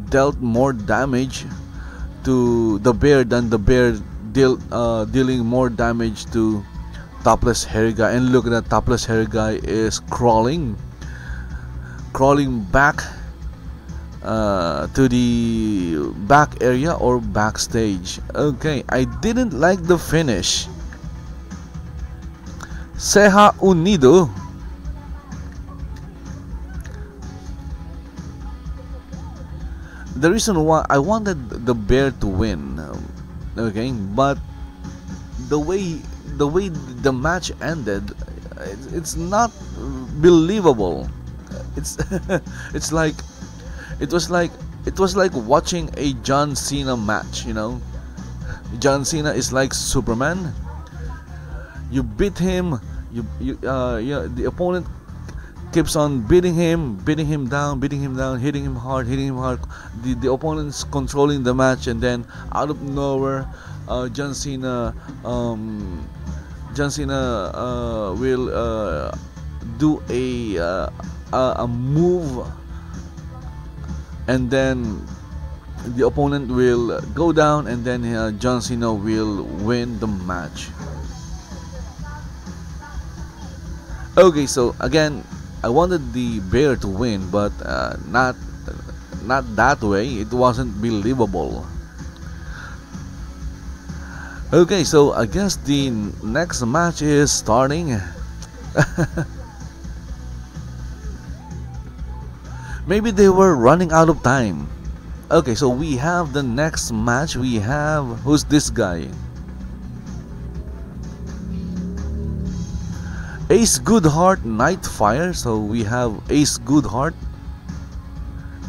dealt more damage to the bear than the bear dealing more damage to Topless Hairy Guy. And look at that, Topless Hairy Guy is crawling back to the back area or backstage. Okay, I didn't like the finish. Ceja Unido. The reason why I wanted the bear to win, okay, but the way the match ended, it's not believable. It's it's like it was like watching a John Cena match. You know, John Cena is like Superman. You beat him, the opponent keeps on beating him down, hitting him hard. The opponent's controlling the match, and then out of nowhere, John Cena will do a move, and then the opponent will go down, and then John Cena will win the match. Okay, so again, I wanted the bear to win, but not that way. It wasn't believable. Okay, so I guess the next match is starting. Maybe they were running out of time. Okay, so we have the next match. We have, who's this guy? Acegoodheart, Nightfire. So we have Acegoodheart,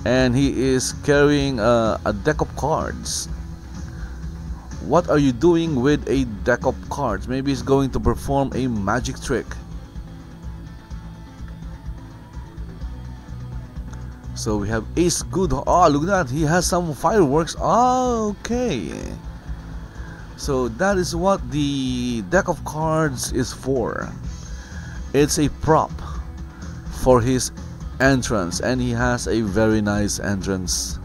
and he is carrying a deck of cards. What are you doing with a deck of cards? Maybe he's going to perform a magic trick. So we have Acegoodheart. Oh, look at that, he has some fireworks. Oh, okay. So that is what the deck of cards is for. It's a prop for his entrance, and he has a very nice entrance.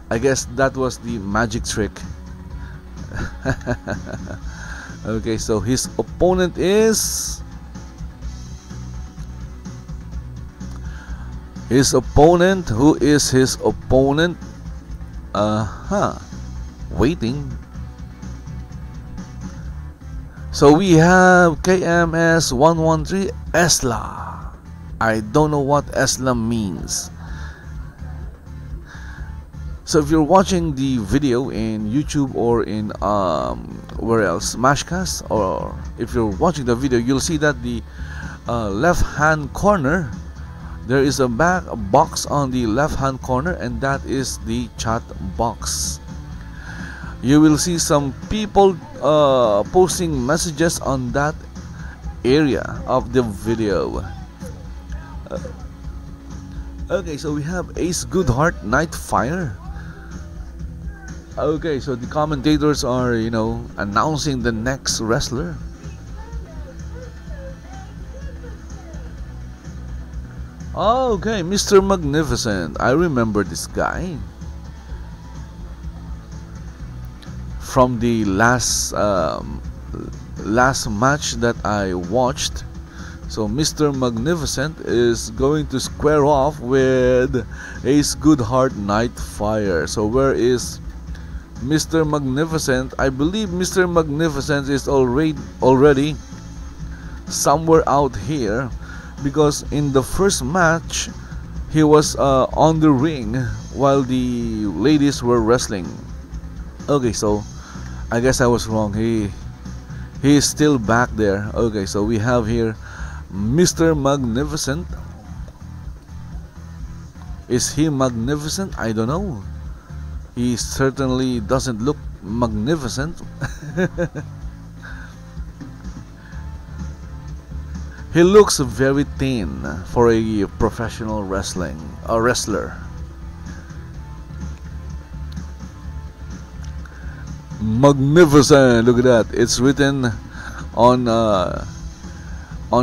I guess that was the magic trick. Okay, so his opponent is... Who is his opponent? Waiting. So we have KMS 113 Esla. I don't know what Esla means. So if you're watching the video in YouTube or in where else, Mashcast, or if you're watching the video, you'll see that the left hand corner, there is a box on the left hand corner, and that is the chat box. You will see some people posting messages on that area of the video. Okay, so we have Acegoodheart, Nightfire. Okay, so the commentators are, announcing the next wrestler. Okay, Mr. Magnificent. I remember this guy from the last match that I watched. So Mr. Magnificent is going to square off with Acegoodheart, Nightfire. So where is Mr. Magnificent? I believe Mr. Magnificent is already somewhere out here, because in the first match he was on the ring while the ladies were wrestling. Okay, so I guess I was wrong. He is still back there. Okay, so we have here Mr. Magnificent. Is he magnificent? I don't know. He certainly doesn't look magnificent. He looks very thin for a professional wrestler. Magnificent! Look at that. It's written on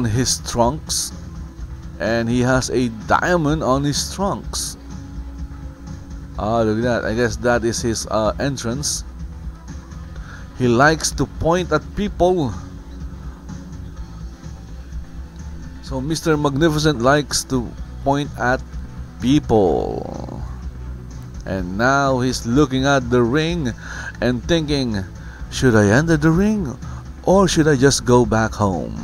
his trunks, and he has a diamond on his trunks. Look at that. I guess that is his entrance. He likes to point at people. So Mr. Magnificent likes to point at people. And now he's looking at the ring and thinking, should I enter the ring or should I just go back home?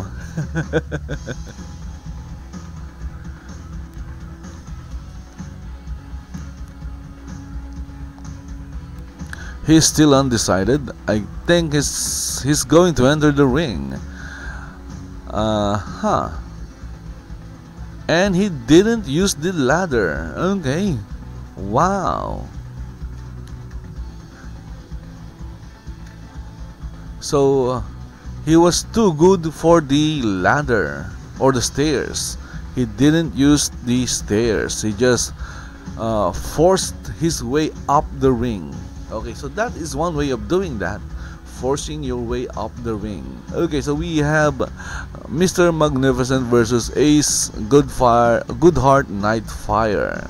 He's still undecided. I think he's going to enter the ring. And he didn't use the ladder. Okay. Wow. So he was too good for the ladder or the stairs. He didn't use the stairs. He just forced his way up the ring. Okay, so that is one way of doing that, forcing your way up the ring. Okay, so we have Mr. Magnificent versus Acegoodheart Nightfire.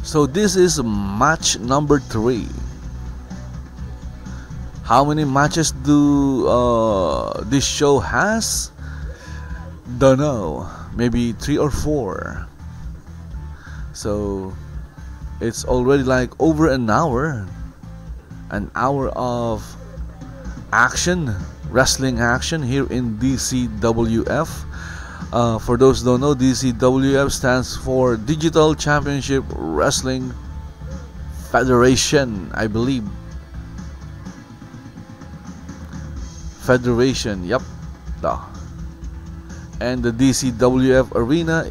So this is match number 3. How many matches do this show has? Don't know. Maybe 3 or 4. So it's already like over an hour of action, wrestling action here in DCWF. For those who don't know, DCWF stands for Digital Championship Wrestling Federation, I believe. Federation, yep. And the DCWF arena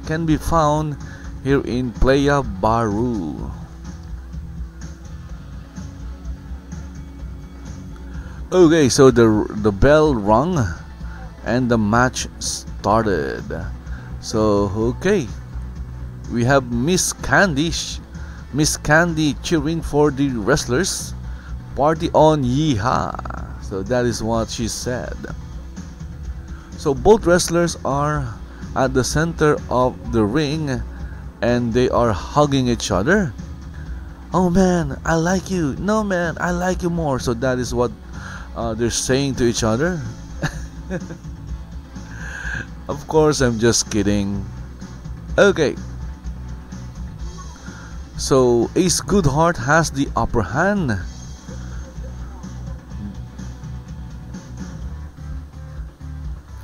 can be found here in Playa Baru. Okay, so the bell rung and the match started. So okay, we have Miss Candy cheering for the wrestlers. Party on, yeehaw! So that is what she said. So both wrestlers are at the center of the ring and they are hugging each other. Oh man, I like you. No man, I like you more. So that is what they're saying to each other. Of course, I'm just kidding. Okay. So Acegoodheart has the upper hand.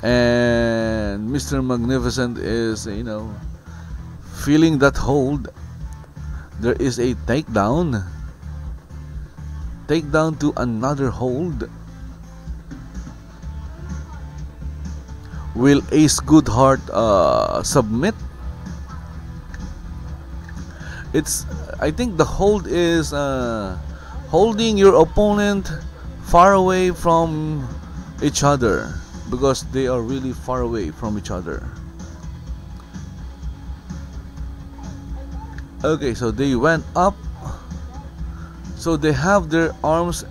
And Mr. Magnificent is, feeling that hold. There is a takedown to another hold. Will Acegoodheart submit? I think the hold is holding your opponent far away from each other, because they are really far away from each other. Okay, so they went up. So they have their arms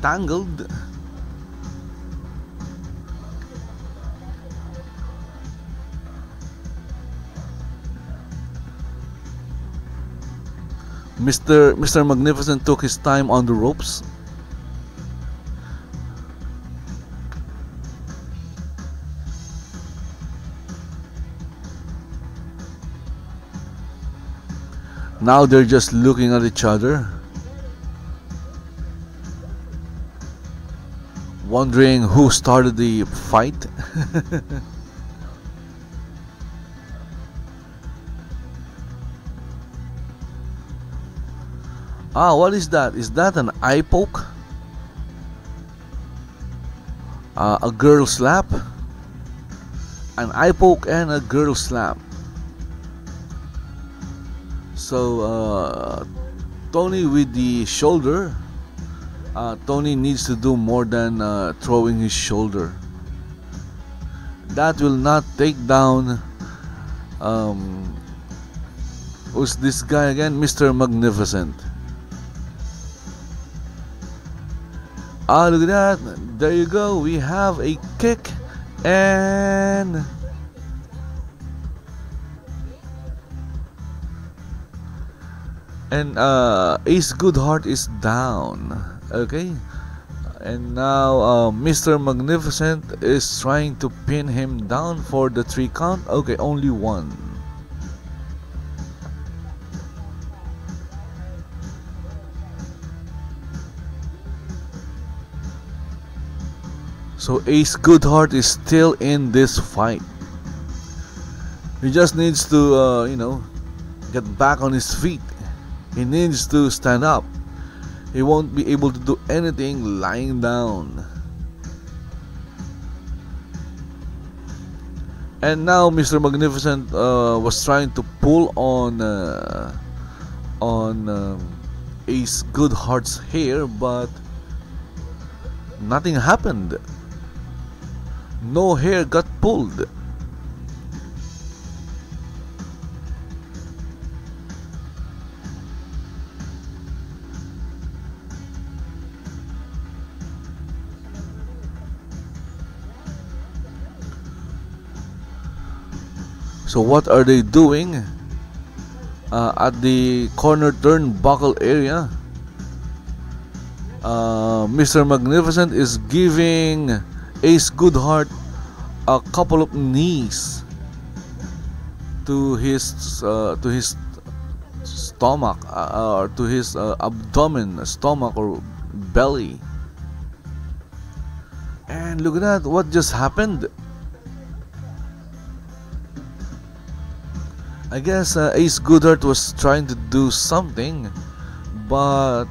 tangled. Mr. Magnificent took his time on the ropes. Now they're just looking at each other, wondering who started the fight. What is that? Is that an eye poke? A girl slap? An eye poke and a girl slap. So Tony with the shoulder Tony needs to do more than throwing his shoulder. That will not take down who's this guy again? Mr. Magnificent. Ah, look at that. There you go. We have a kick and Acegoodheart is down. Okay. And now Mr. Magnificent is trying to pin him down for the 3 count. Okay, only 1. So Acegoodheart is still in this fight. He just needs to, get back on his feet. He needs to stand up. He won't be able to do anything lying down. And now Mr. Magnificent was trying to pull on Acegoodheart's hair, but nothing happened. No hair got pulled. So what are they doing at the corner turnbuckle area? Mr. Magnificent is giving Acegoodheart a couple of knees to his stomach, or to his abdomen, stomach or belly. And look at that! What just happened? I guess Acegoodheart was trying to do something, but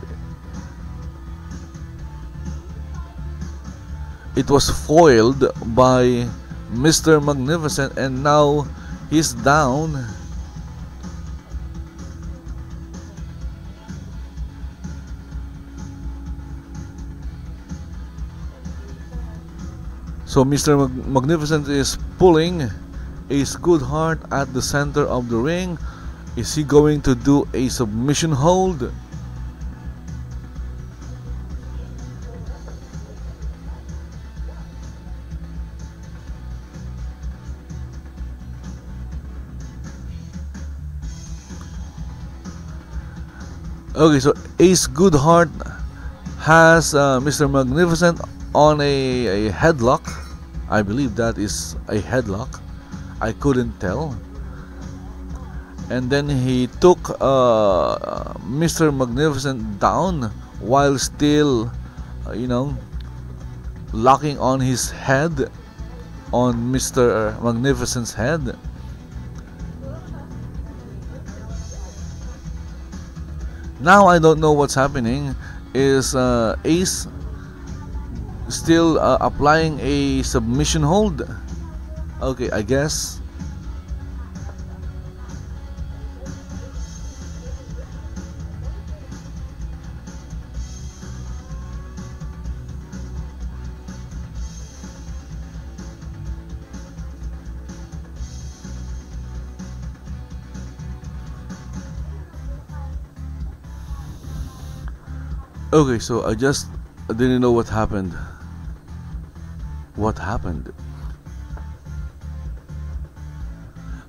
it was foiled by Mr. Magnificent, and now he's down. So Mr. Magnificent is pulling Acegoodheart at the center of the ring. Is he going to do a submission hold? Okay, so Acegoodheart has Mr. Magnificent on a headlock. I believe that is a headlock. I couldn't tell. And then he took Mr. Magnificent down while still, locking on his head, on Mr. Magnificent's head. Now I don't know what's happening. Is Ace still applying a submission hold? Okay, I guess. Okay, so I didn't know what happened. What happened?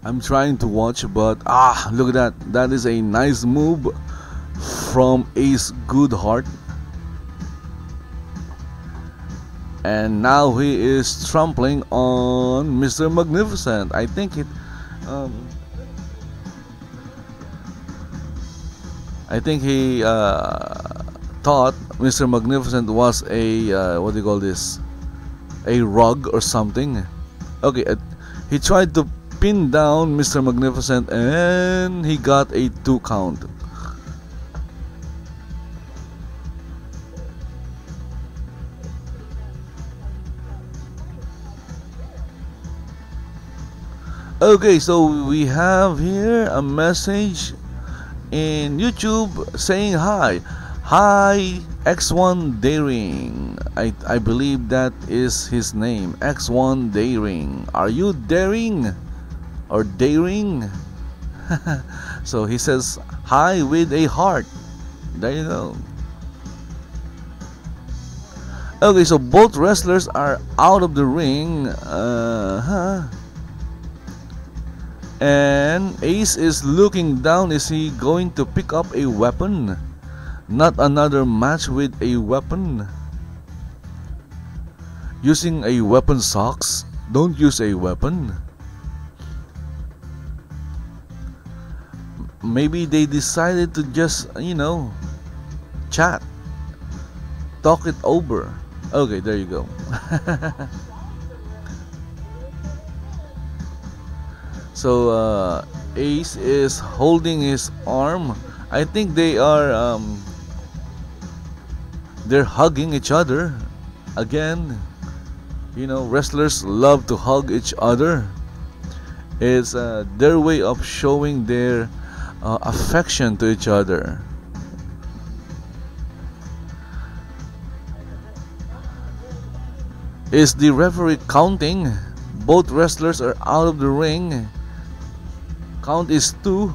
I'm trying to watch, but look at that. That is a nice move from Acegoodheart. And now he is trampling on Mr. Magnificent. I think he thought Mr. Magnificent was a what do you call this? A rug or something. Okay, he tried to pin down Mr. Magnificent and he got a 2 count. Okay, so we have here a message in YouTube saying hi. Hi, X1 Daring. I believe that is his name. X1 Daring. Are you daring? Or daring? So he says hi with a heart. There you go. Okay, so both wrestlers are out of the ring. And Ace is looking down. Is he going to pick up a weapon? Not another match with a weapon. Using a weapon sucks. Don't use a weapon. Maybe they decided to just, chat. Talk it over. Okay, there you go. So Ace is holding his arm. I think they are they're hugging each other again. Wrestlers love to hug each other. It's their way of showing their affection to each other. Is the referee counting? Both wrestlers are out of the ring. Count is 2.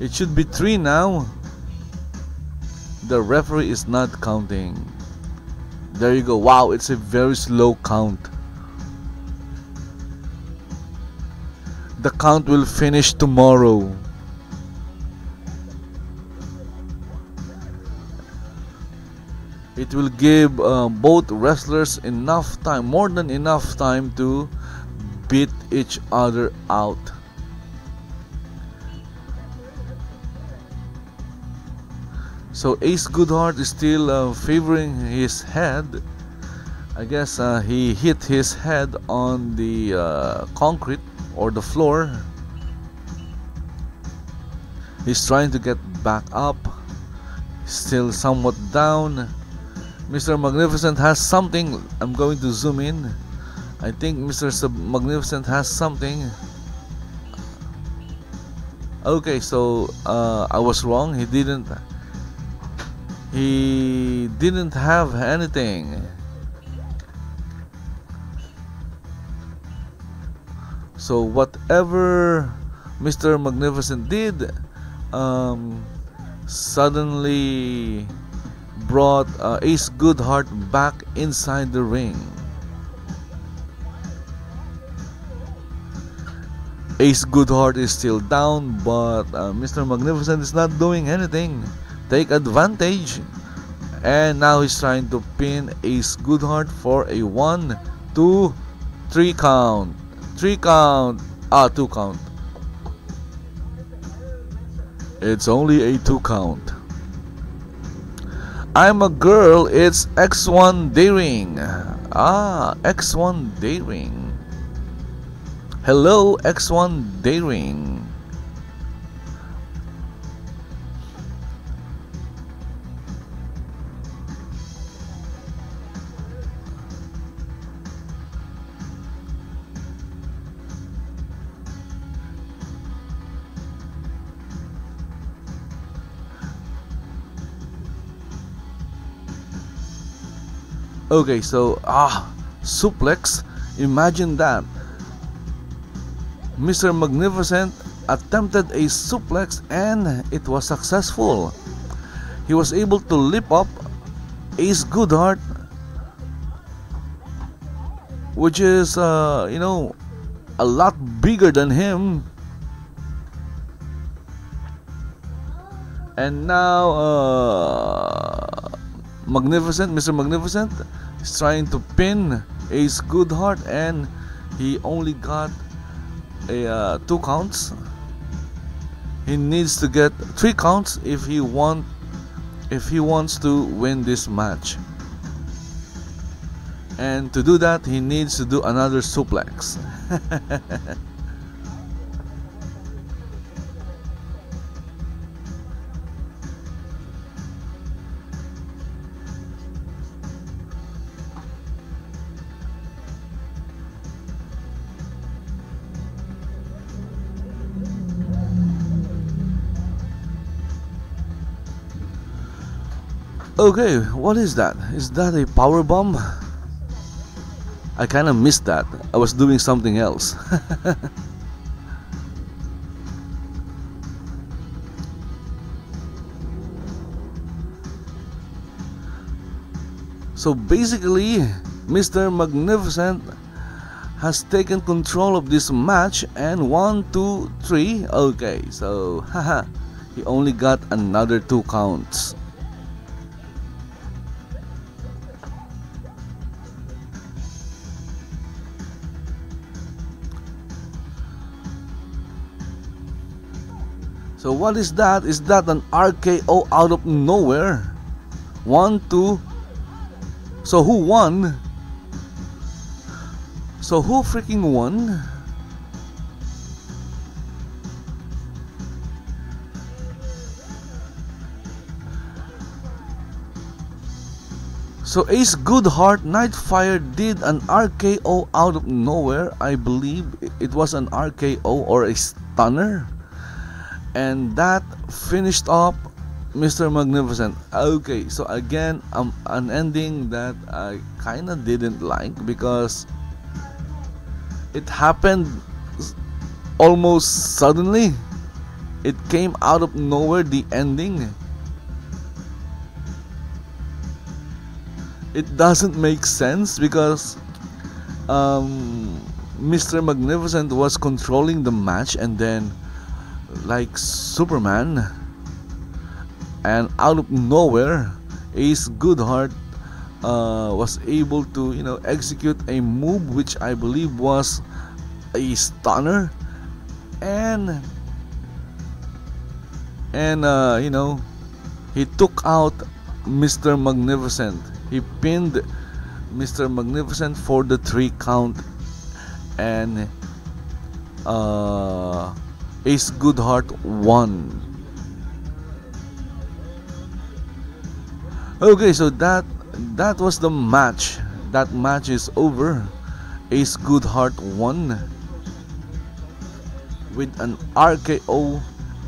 It should be 3 now. The referee is not counting. There you go. Wow, it's a very slow count. The count will finish tomorrow. It will give both wrestlers enough time, more than enough time to beat each other out. So Acegoodheart is still favoring his head. I guess he hit his head on the concrete or the floor. He's trying to get back up. Still somewhat down. Mr. Magnificent has something. I'm going to zoom in. I think Mr. Magnificent has something. Okay, so I was wrong. He didn't have anything. So whatever Mr. Magnificent did suddenly brought Acegoodheart back inside the ring. Acegoodheart is still down, but Mr. Magnificent is not doing anything. Take advantage, and now he's trying to pin Acegoodheart for a 1, 2, 3 count. 3 count. 2 count. It's only a 2 count. I'm a girl. It's X1 Daring. X1 Daring. Hello, X1 Daring. Okay, so suplex. Imagine that. Mr. Magnificent attempted a suplex and it was successful. He was able to lift up Acegoodheart, which is a lot bigger than him. And now Mr. Magnificent is trying to pin Acegoodheart, and he only got a 2 counts. He needs to get 3 counts if he wants to win this match. And to do that, he needs to do another suplex. Okay, what is that? Is that a power bomb? I kind of missed that. I was doing something else. So basically, Mr. Magnificent has taken control of this match, and 1, 2, 3. Okay, so haha, he only got another 2 counts. So what is that? Is that an RKO out of nowhere? 1, 2. So who won? So who freaking won? So Acegoodheart Nightfire did an RKO out of nowhere. I believe it was an RKO or a stunner. And that finished up Mr. Magnificent. Okay, so again, an ending that I kinda didn't like because it happened almost suddenly. It came out of nowhere, the ending. It doesn't make sense because Mr. Magnificent was controlling the match, and then like Superman, and out of nowhere Acegoodheart was able to execute a move which I believe was a stunner, and he took out Mr. Magnificent. He pinned Mr. Magnificent for the 3 count, and Acegoodheart won. Okay, so that was the match. That match is over. Acegoodheart won with an RKO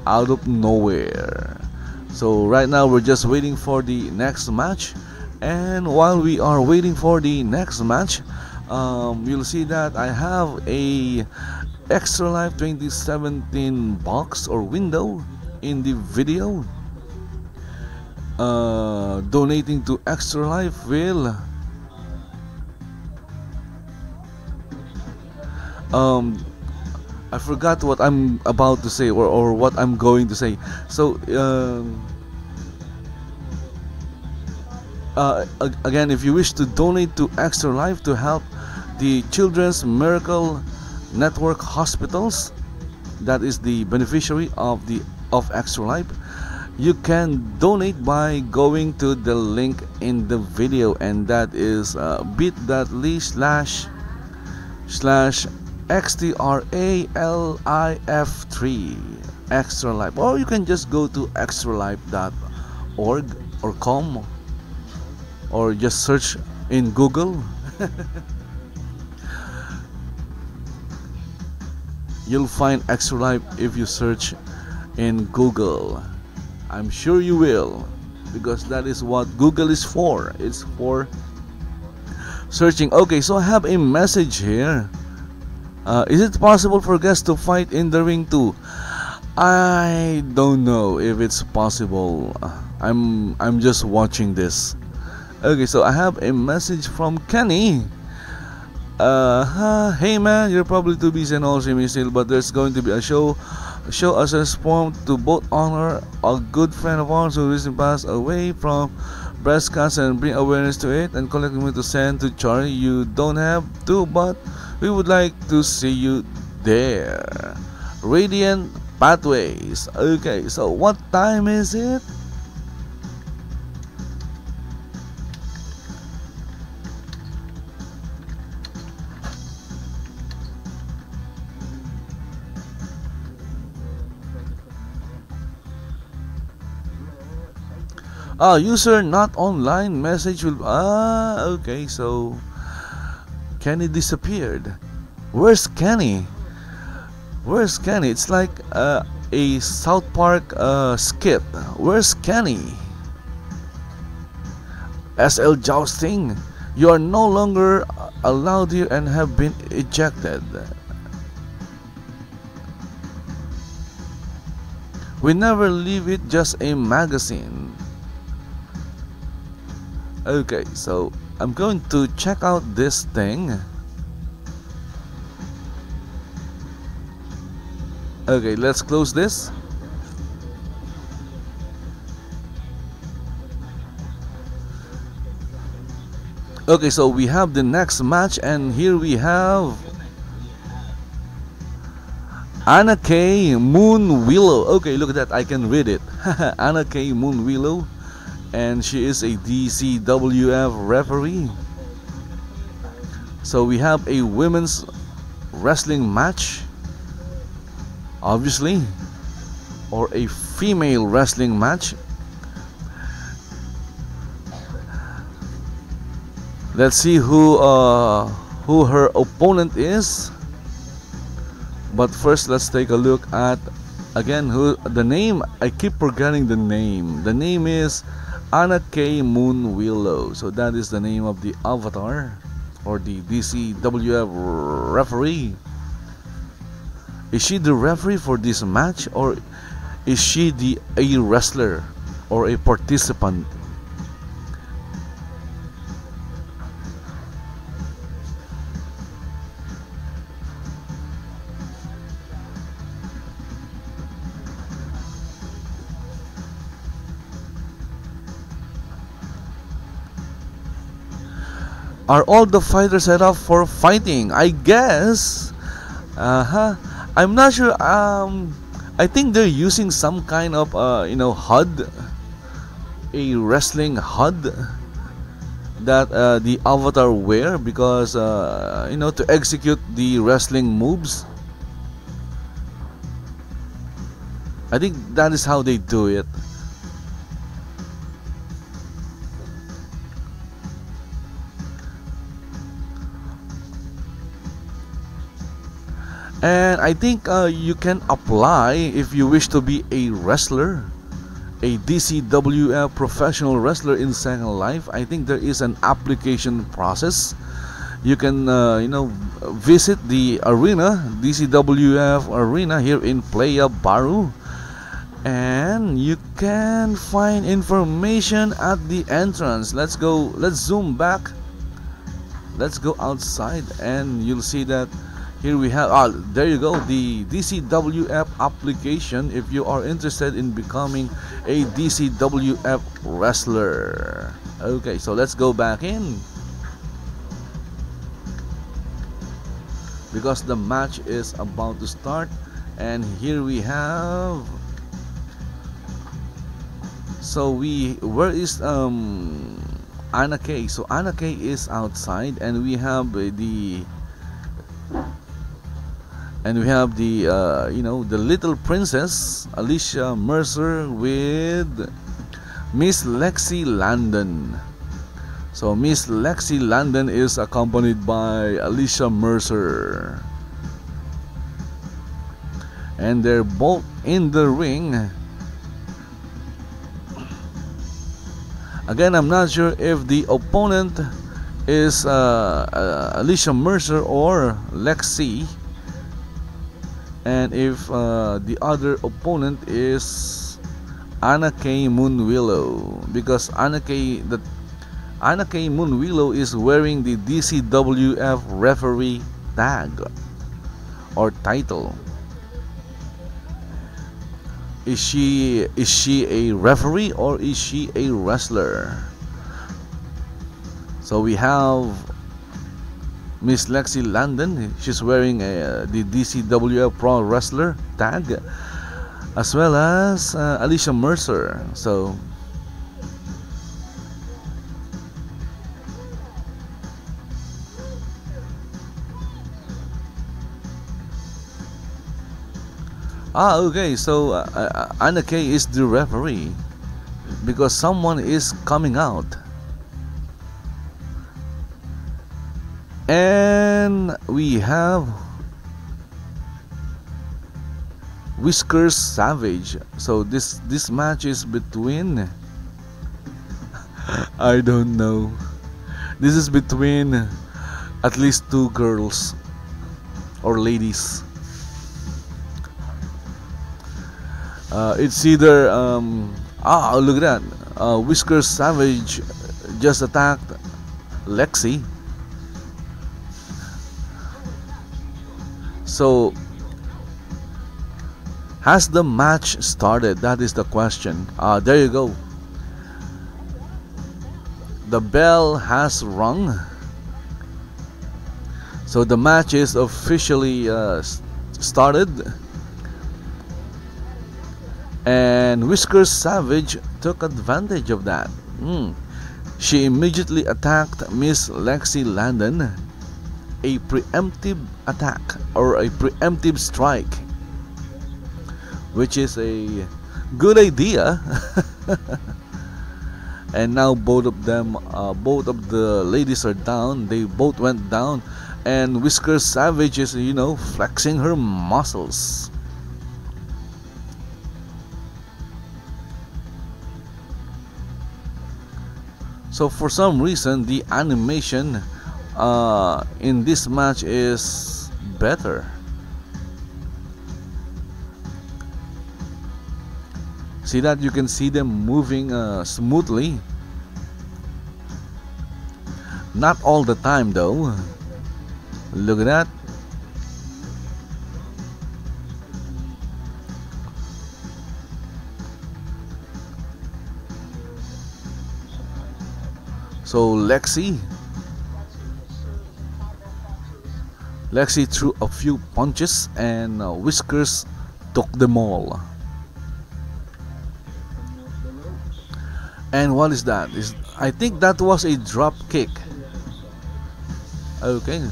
out of nowhere. So right now we're just waiting for the next match, and while we are waiting for the next match, you'll see that I have a Extra Life 2017 box or window in the video. Donating to Extra Life will I forgot what I'm about to say, or what I'm going to say. So again, if you wish to donate to Extra Life to help the Children's Miracle Network hospitals, that is the beneficiary of Extra Life, you can donate by going to the link in the video, and that is bit.ly/xtralif3 Extra Life, or you can just go to extralife.org or com, or just search in Google. You'll find Extra Life if you search in Google. I'm sure you will, because that is what Google is for. It's for searching. Okay, so I have a message here. Is it possible for guests to fight in the ring too? I don't know if it's possible. I'm just watching this. Okay, so I have a message from Kenny. Hey man, you're probably too busy and all streaming still, but there's going to be a show as a response to both honor a good friend of ours who recently passed away from breast cancer and bring awareness to it, and collect money to send to charity. You don't have to, but we would like to see you there. Radiant Pathways. Okay, so what time is it? User not online, message will okay, so Kenny disappeared. Where's Kenny? It's like a South Park skit. Where's Kenny? SL Jousting. You are no longer allowed here and have been ejected. We never leave it just a magazine. Okay, so I'm going to check out this thing. Okay, let's close this. Okay, so we have the next match, and here we have Anna K. Moonwillow. Okay, look at that, I can read it. Anna K. Moonwillow, and she is a DCWF referee. So we have a women's wrestling match, obviously, or a female wrestling match. Let's see who her opponent is. But first, let's take a look at again who the name. I keep forgetting the name. The name is Anna K. Moonwillow. So that is the name of the avatar, or the DCWF referee. Is she the referee for this match, or is she a wrestler or a participant? Are all the fighters set up for fighting? I guess. I'm not sure. I think they're using some kind of HUD, a wrestling HUD that the avatar wear, because to execute the wrestling moves. I think that is how they do it. And I think you can apply if you wish to be a wrestler, a DCWF professional wrestler in Second Life. I think there is an application process. You can visit the arena, DCWF arena here in Playa Baru, and you can find information at the entrance. Let's zoom back. Let's go outside, and you'll see that here we have, there you go, the DCWF application if you are interested in becoming a DCWF wrestler. Okay, so let's go back in, because the match is about to start. And here we have, where is Anna K? So Anna K is outside, and we have the the little princess Alicia Mercer with Miss Lexi Linden. So Miss Lexi Linden is accompanied by Alicia Mercer, and they're both in the ring. Again, I'm not sure if the opponent is Alicia Mercer or Lexi, and if the other opponent is Anna K. Moonwillow, because Anna K. Moonwillow is wearing the DCWF referee tag or title. Is she a referee, or is she a wrestler? So we have Miss Lexi Linden. She's wearing the DCWF Pro Wrestler tag, as well as Alicia Mercer. So okay, so Anna K is the referee because someone is coming out. And we have Whiskers Savage. So this match is between I don't know. This is between at least two girls or ladies. It's either look at that. Whiskers Savage just attacked Lexi. So has the match started? That is the question. There you go. The bell has rung. So the match is officially started. And Whiskers Savage took advantage of that. She immediately attacked Miss Lexi Linden. A preemptive attack or a preemptive strike, which is a good idea. And now both of the ladies are down. They both went down, and Whiskers Savage is, flexing her muscles. So for some reason, the animation in this match is better. See that? You can see them moving smoothly. Not all the time though. Look at that. So Lexi threw a few punches, and Whiskers took them all. And what is that? I think that was a drop kick. Okay.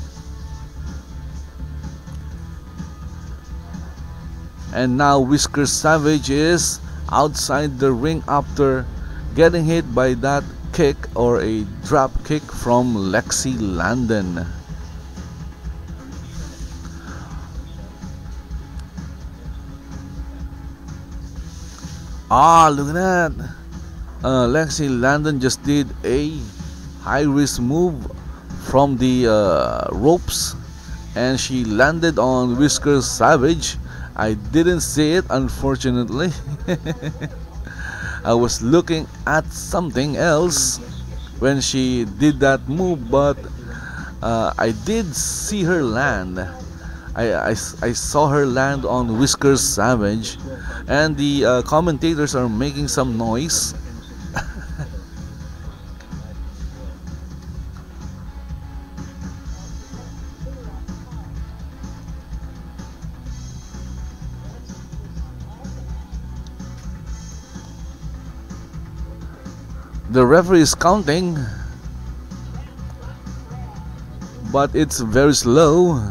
And now Whiskers Savage is outside the ring after getting hit by that kick or a drop kick from Lexi Linden. Look at that. Lexi Linden just did a high risk move from the ropes, and she landed on Whiskers Savage. I didn't see it, unfortunately. I was looking at something else when she did that move, but I did see her land. I saw her land on Whiskers Savage, and the commentators are making some noise. The referee is counting, but it's very slow.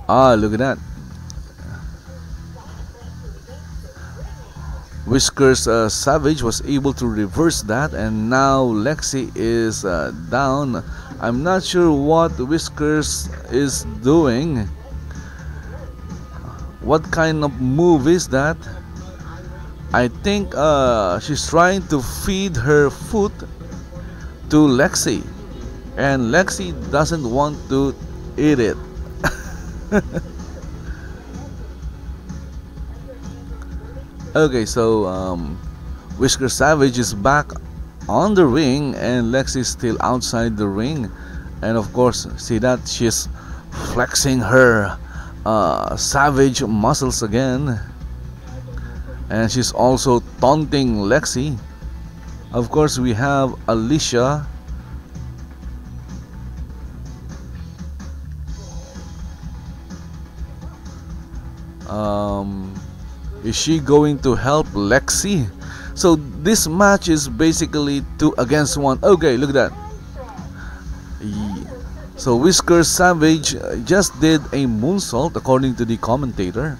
Look at that. Whiskers Savage was able to reverse that, and now Lexi is down. I'm not sure what Whiskers is doing. What kind of move is that? I think she's trying to feed her foot to Lexi, and Lexi doesn't want to eat it. Okay, so Whiskers Savage is back on the ring, and Lexi is still outside the ring. And of course, see that she's flexing her savage muscles again. And she's also taunting Lexi. Of course, we have Alicia. Is she going to help Lexi? So this match is basically 2 against 1. Okay, look at that. So Whiskers Savage just did a moonsault according to the commentator.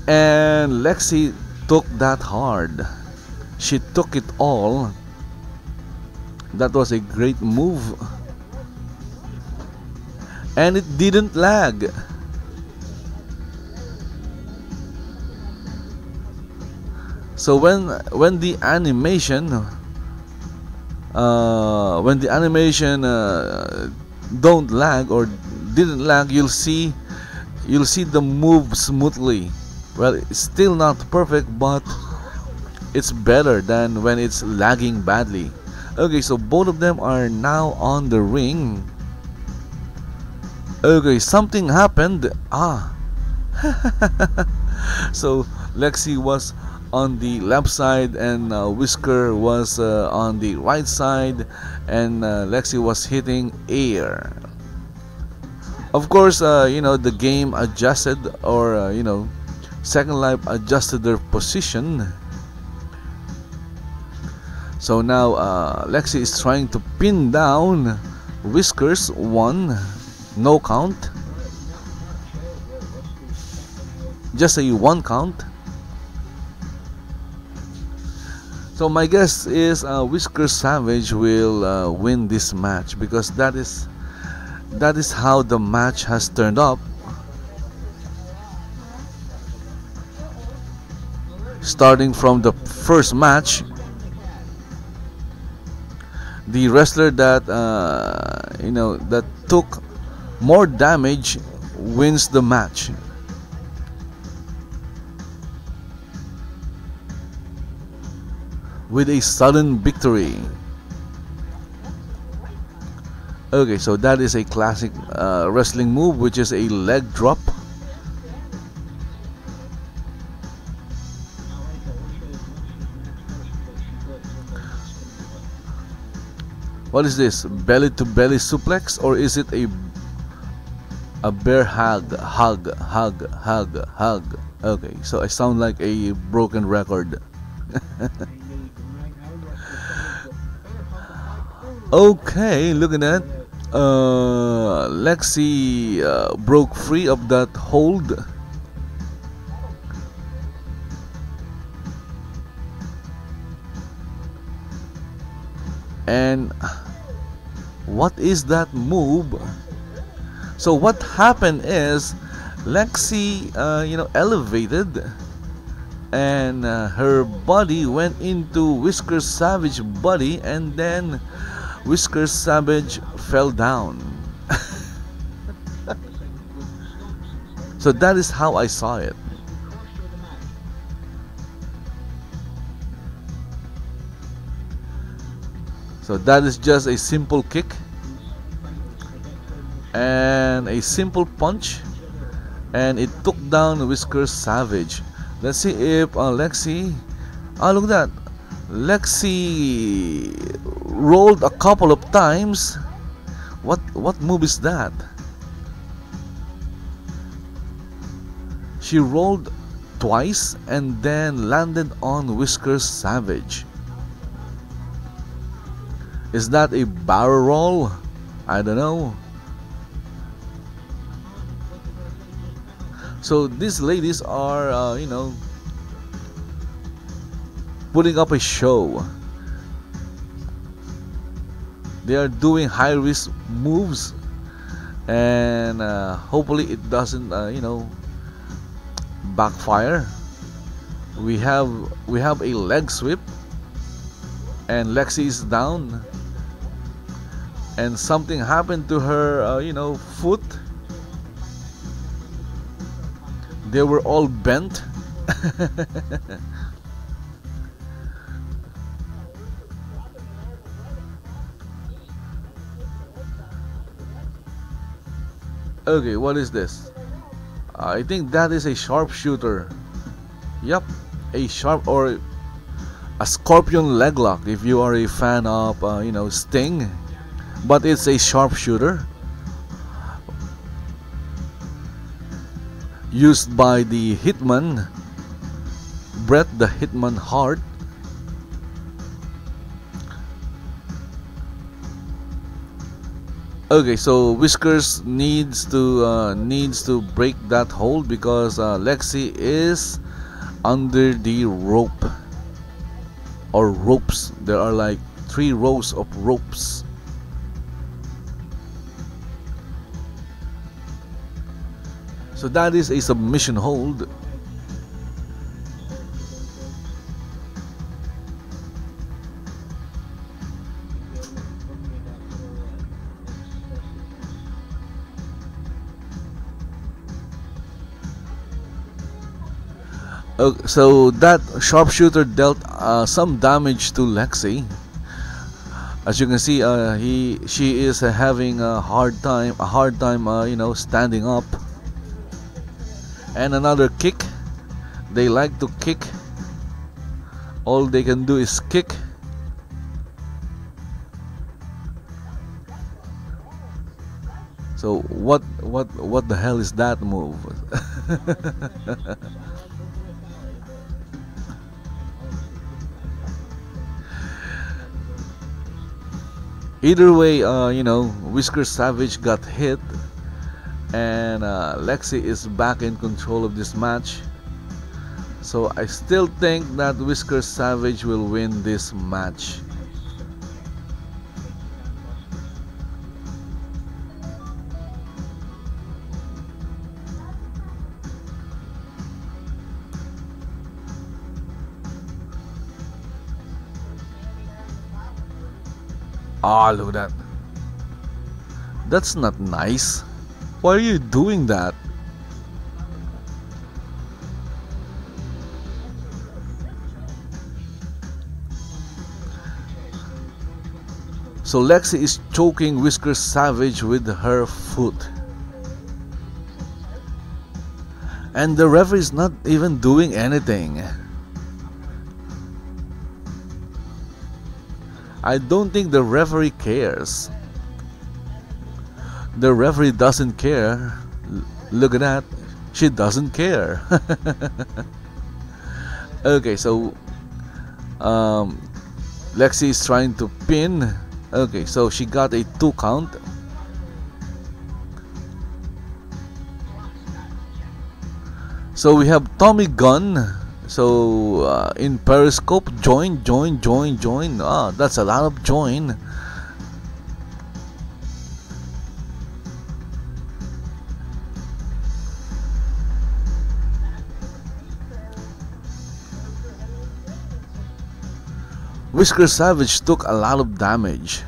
And Lexi took that hard. She took it all. That was a great move. And it didn't lag. So when the animation don't lag or didn't lag, you'll see the move smoothly. Well, it's still not perfect, but it's better than when it's lagging badly. Okay, so both of them are now on the ring. Okay, something happened. So Lexi was on the left side and Whisker was on the right side, and Lexi was hitting air. Of course, the game adjusted, or Second Life adjusted their position. So now Lexi is trying to pin down Whiskers. One, no count. Just a one count. So my guess is Whisker Savage will win this match, because that is how the match has turned up. Starting from the first match, the wrestler that that took more damage wins the match. With a sudden victory. Okay, so that is a classic wrestling move, which is a leg drop. What is this? Belly to belly suplex, or is it a bear hug? Okay, so I sound like a broken record. Okay, look at that. Lexi broke free of that hold. And what is that move? So what happened is Lexi elevated, and her body went into Whisker Savage body, and then Whisker Savage fell down. So that is how I saw it. So that is just a simple kick and a simple punch, and it took down Whisker Savage. Let's see if Lexi. Look at that. Lexi rolled a couple of times. What move is that? She rolled twice and then landed on Whisker Savage. Is that a barrel roll? I don't know. So these ladies are, putting up a show. They are doing high risk moves, and hopefully it doesn't, backfire. We have a leg sweep, and Lexi is down, and something happened to her, foot. They were all bent. Okay, what is this? I think that is a sharpshooter. Yep, a sharp or a scorpion leg lock if you are a fan of Sting, but it's a sharpshooter used by the Hitman, Bret the Hitman Hart. Okay, so Whiskers needs to break that hold, because Lexi is under the rope or ropes. There are like 3 rows of ropes. So that is a submission hold. So that sharpshooter dealt some damage to Lexi. As you can see, she is having a hard time, standing up. And another kick. They like to kick. All they can do is kick. So what the hell is that move? Either way, Whiskers Savage got hit, and Lexi is back in control of this match. So I still think that Whiskers Savage will win this match. Ah, look at that. That's not nice. Why are you doing that? So Lexi is choking Whiskers Savage with her foot. And the referee is not even doing anything. I don't think the referee cares. The referee doesn't care. Look at that. She doesn't care. Okay, so Lexi is trying to pin. Okay, so she got a 2 count. So we have Tommy Gunn. So in Periscope, join. Ah, that's a lot of join. Whiskers Savage took a lot of damage.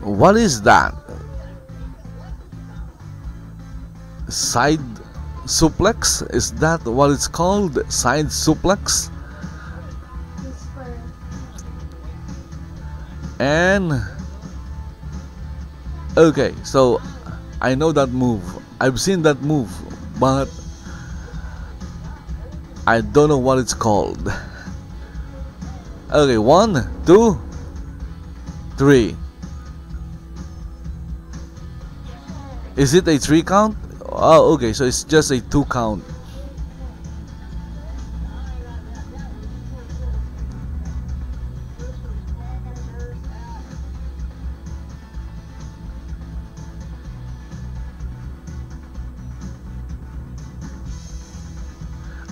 What is that? Side suplex? Is that what it's called? Side suplex? And okay, so I know that move. I've seen that move, but I don't know what it's called. Okay, 1, 2, 3. Is it a 3 count? Oh, okay, so it's just a 2 count.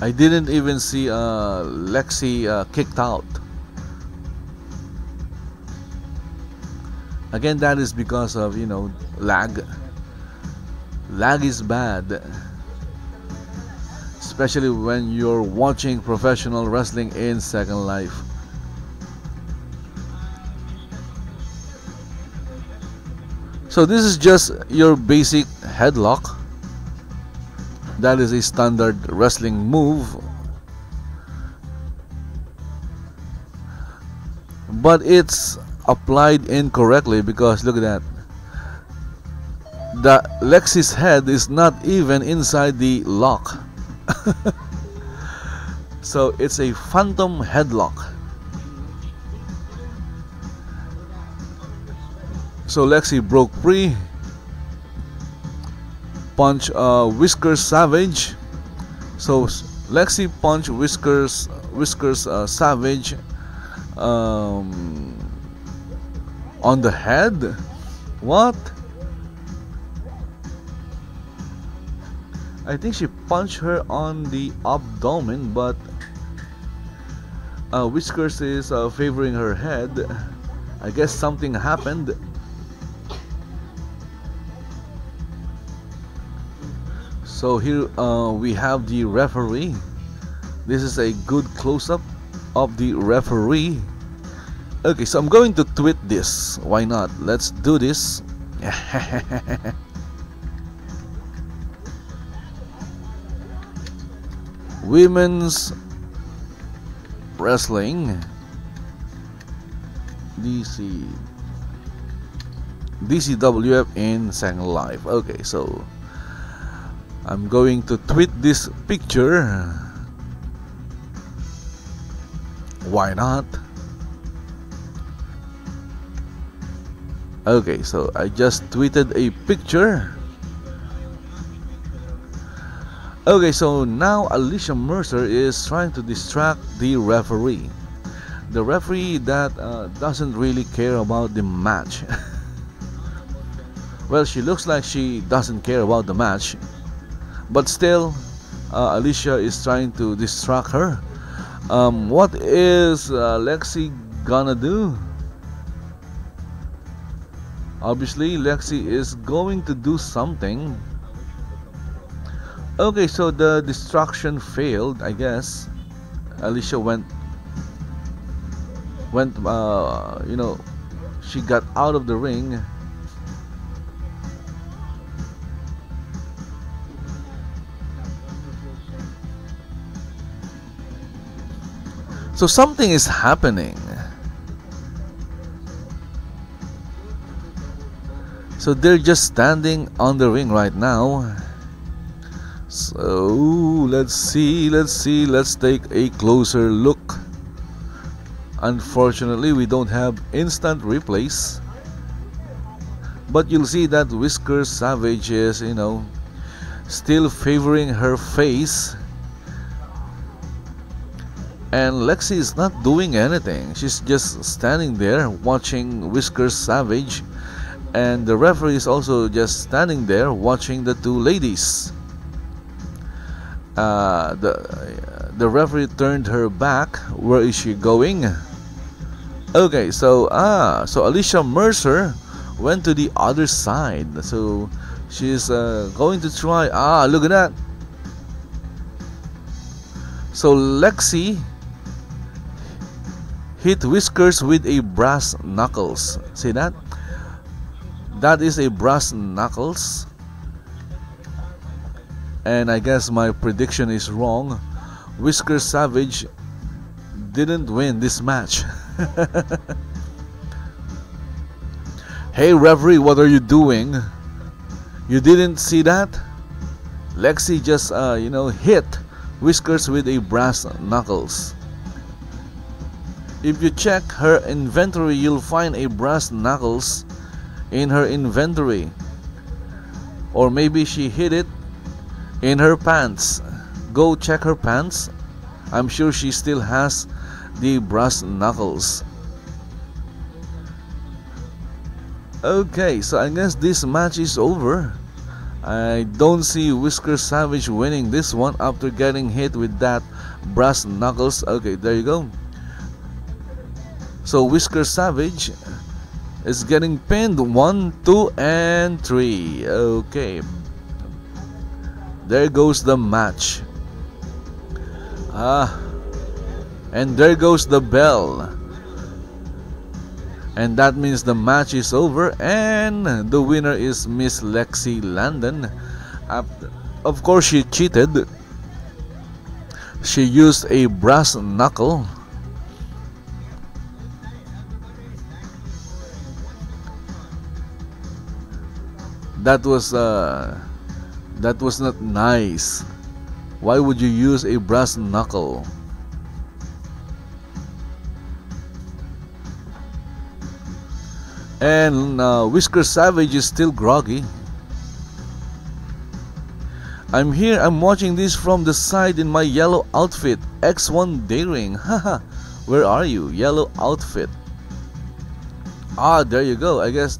I didn't even see Lexi kicked out. Again, that is because of, lag. Lag is bad, especially when you're watching professional wrestling in Second Life. So this is just your basic headlock. That is a standard wrestling move, but it's applied incorrectly because look at that. The Lexi's head is not even inside the lock. So it's a phantom headlock. So Lexi broke free. Punch Whiskers Savage. So Lexi punched Whiskers Savage on the head. What? I think she punched her on the abdomen, but Whiskers is favoring her head. I guess something happened. So here we have the referee. This is a good close-up of the referee. Okay, so I'm going to tweet this. Why not? Let's do this. Women's Wrestling DCWF in Sang Live. Okay, so I'm going to tweet this picture. Why not? Okay, so I just tweeted a picture. Okay, so now Alicia Mercer is trying to distract the referee. The referee that doesn't really care about the match. Well, she looks like she doesn't care about the match, but still, Alicia is trying to distract her. What is Lexi gonna do? Obviously, Lexi is going to do something. Okay, so the distraction failed, I guess. Alicia went, she got out of the ring. So something is happening. So they're just standing on the ring right now. So let's see, let's take a closer look. Unfortunately, we don't have instant replays, but you'll see that Whiskers Savage is, still favoring her face, and Lexi is not doing anything. She's just standing there watching Whiskers Savage, and the referee is also just standing there watching the two ladies. The referee turned her back. Where is she going? Okay, so Alicia Mercer went to the other side. So she's going to try. Look at that. So Lexi hit Whiskers with a brass knuckles. See that? That is a brass knuckles. And I guess my prediction is wrong. Whiskers Savage didn't win this match. Hey referee, what are you doing? You didn't see that? Lexi just hit Whiskers with a brass knuckles. If you check her inventory, you'll find a brass knuckles in her inventory. Or maybe she hit it in her pants. Go check her pants. I'm sure she still has the brass knuckles. Okay, so I guess this match is over. I don't see Whiskers Savage winning this one after getting hit with that brass knuckles. Okay, there you go. So Whiskers Savage is getting pinned 1, 2, and 3. Okay. There goes the match. And there goes the bell. And that means the match is over, and the winner is Miss Lexi Linden. Of course, she cheated. She used a brass knuckle. That was not nice. Why would you use a brass knuckle? And Whiskers Savage is still groggy. I'm here, I'm watching this from the side in my yellow outfit. X1 Daring. Haha. Where are you? Yellow outfit. There you go. I guess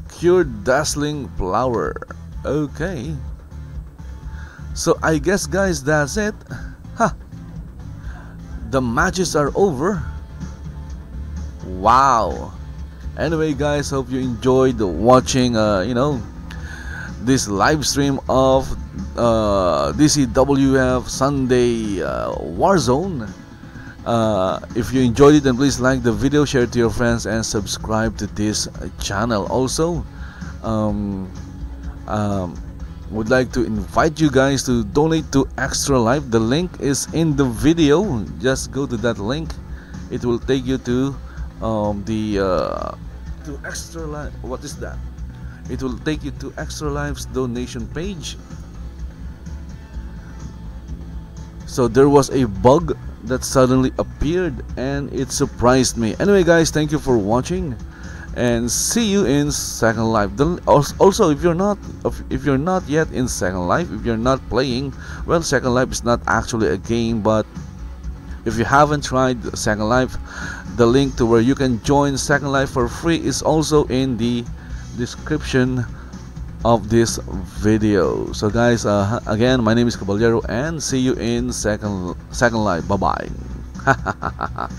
Cure Dazzling Flower. Okay. So I guess guys, that's it. The matches are over. Wow. Anyway guys, hope you enjoyed watching this live stream of DCWF Sunday Warzone. If you enjoyed it, then please like the video, share it to your friends, and subscribe to this channel. Also, um, would like to invite you guys to donate to Extra Life. The link is in the video. Just go to that link. It will take you to to Extra Life. What is that? It will take you to Extra Life's donation page. So there was a bug that suddenly appeared and it surprised me. Anyway guys, thank you for watching and see you in Second Life. Also, if you're not yet in Second Life, if you're not playing, well, Second Life is not actually a game, but if you haven't tried Second Life, the link to where you can join Second Life for free is also in the description of this video. So guys, again, my name is Kabalyero and see you in Second Life. Bye bye.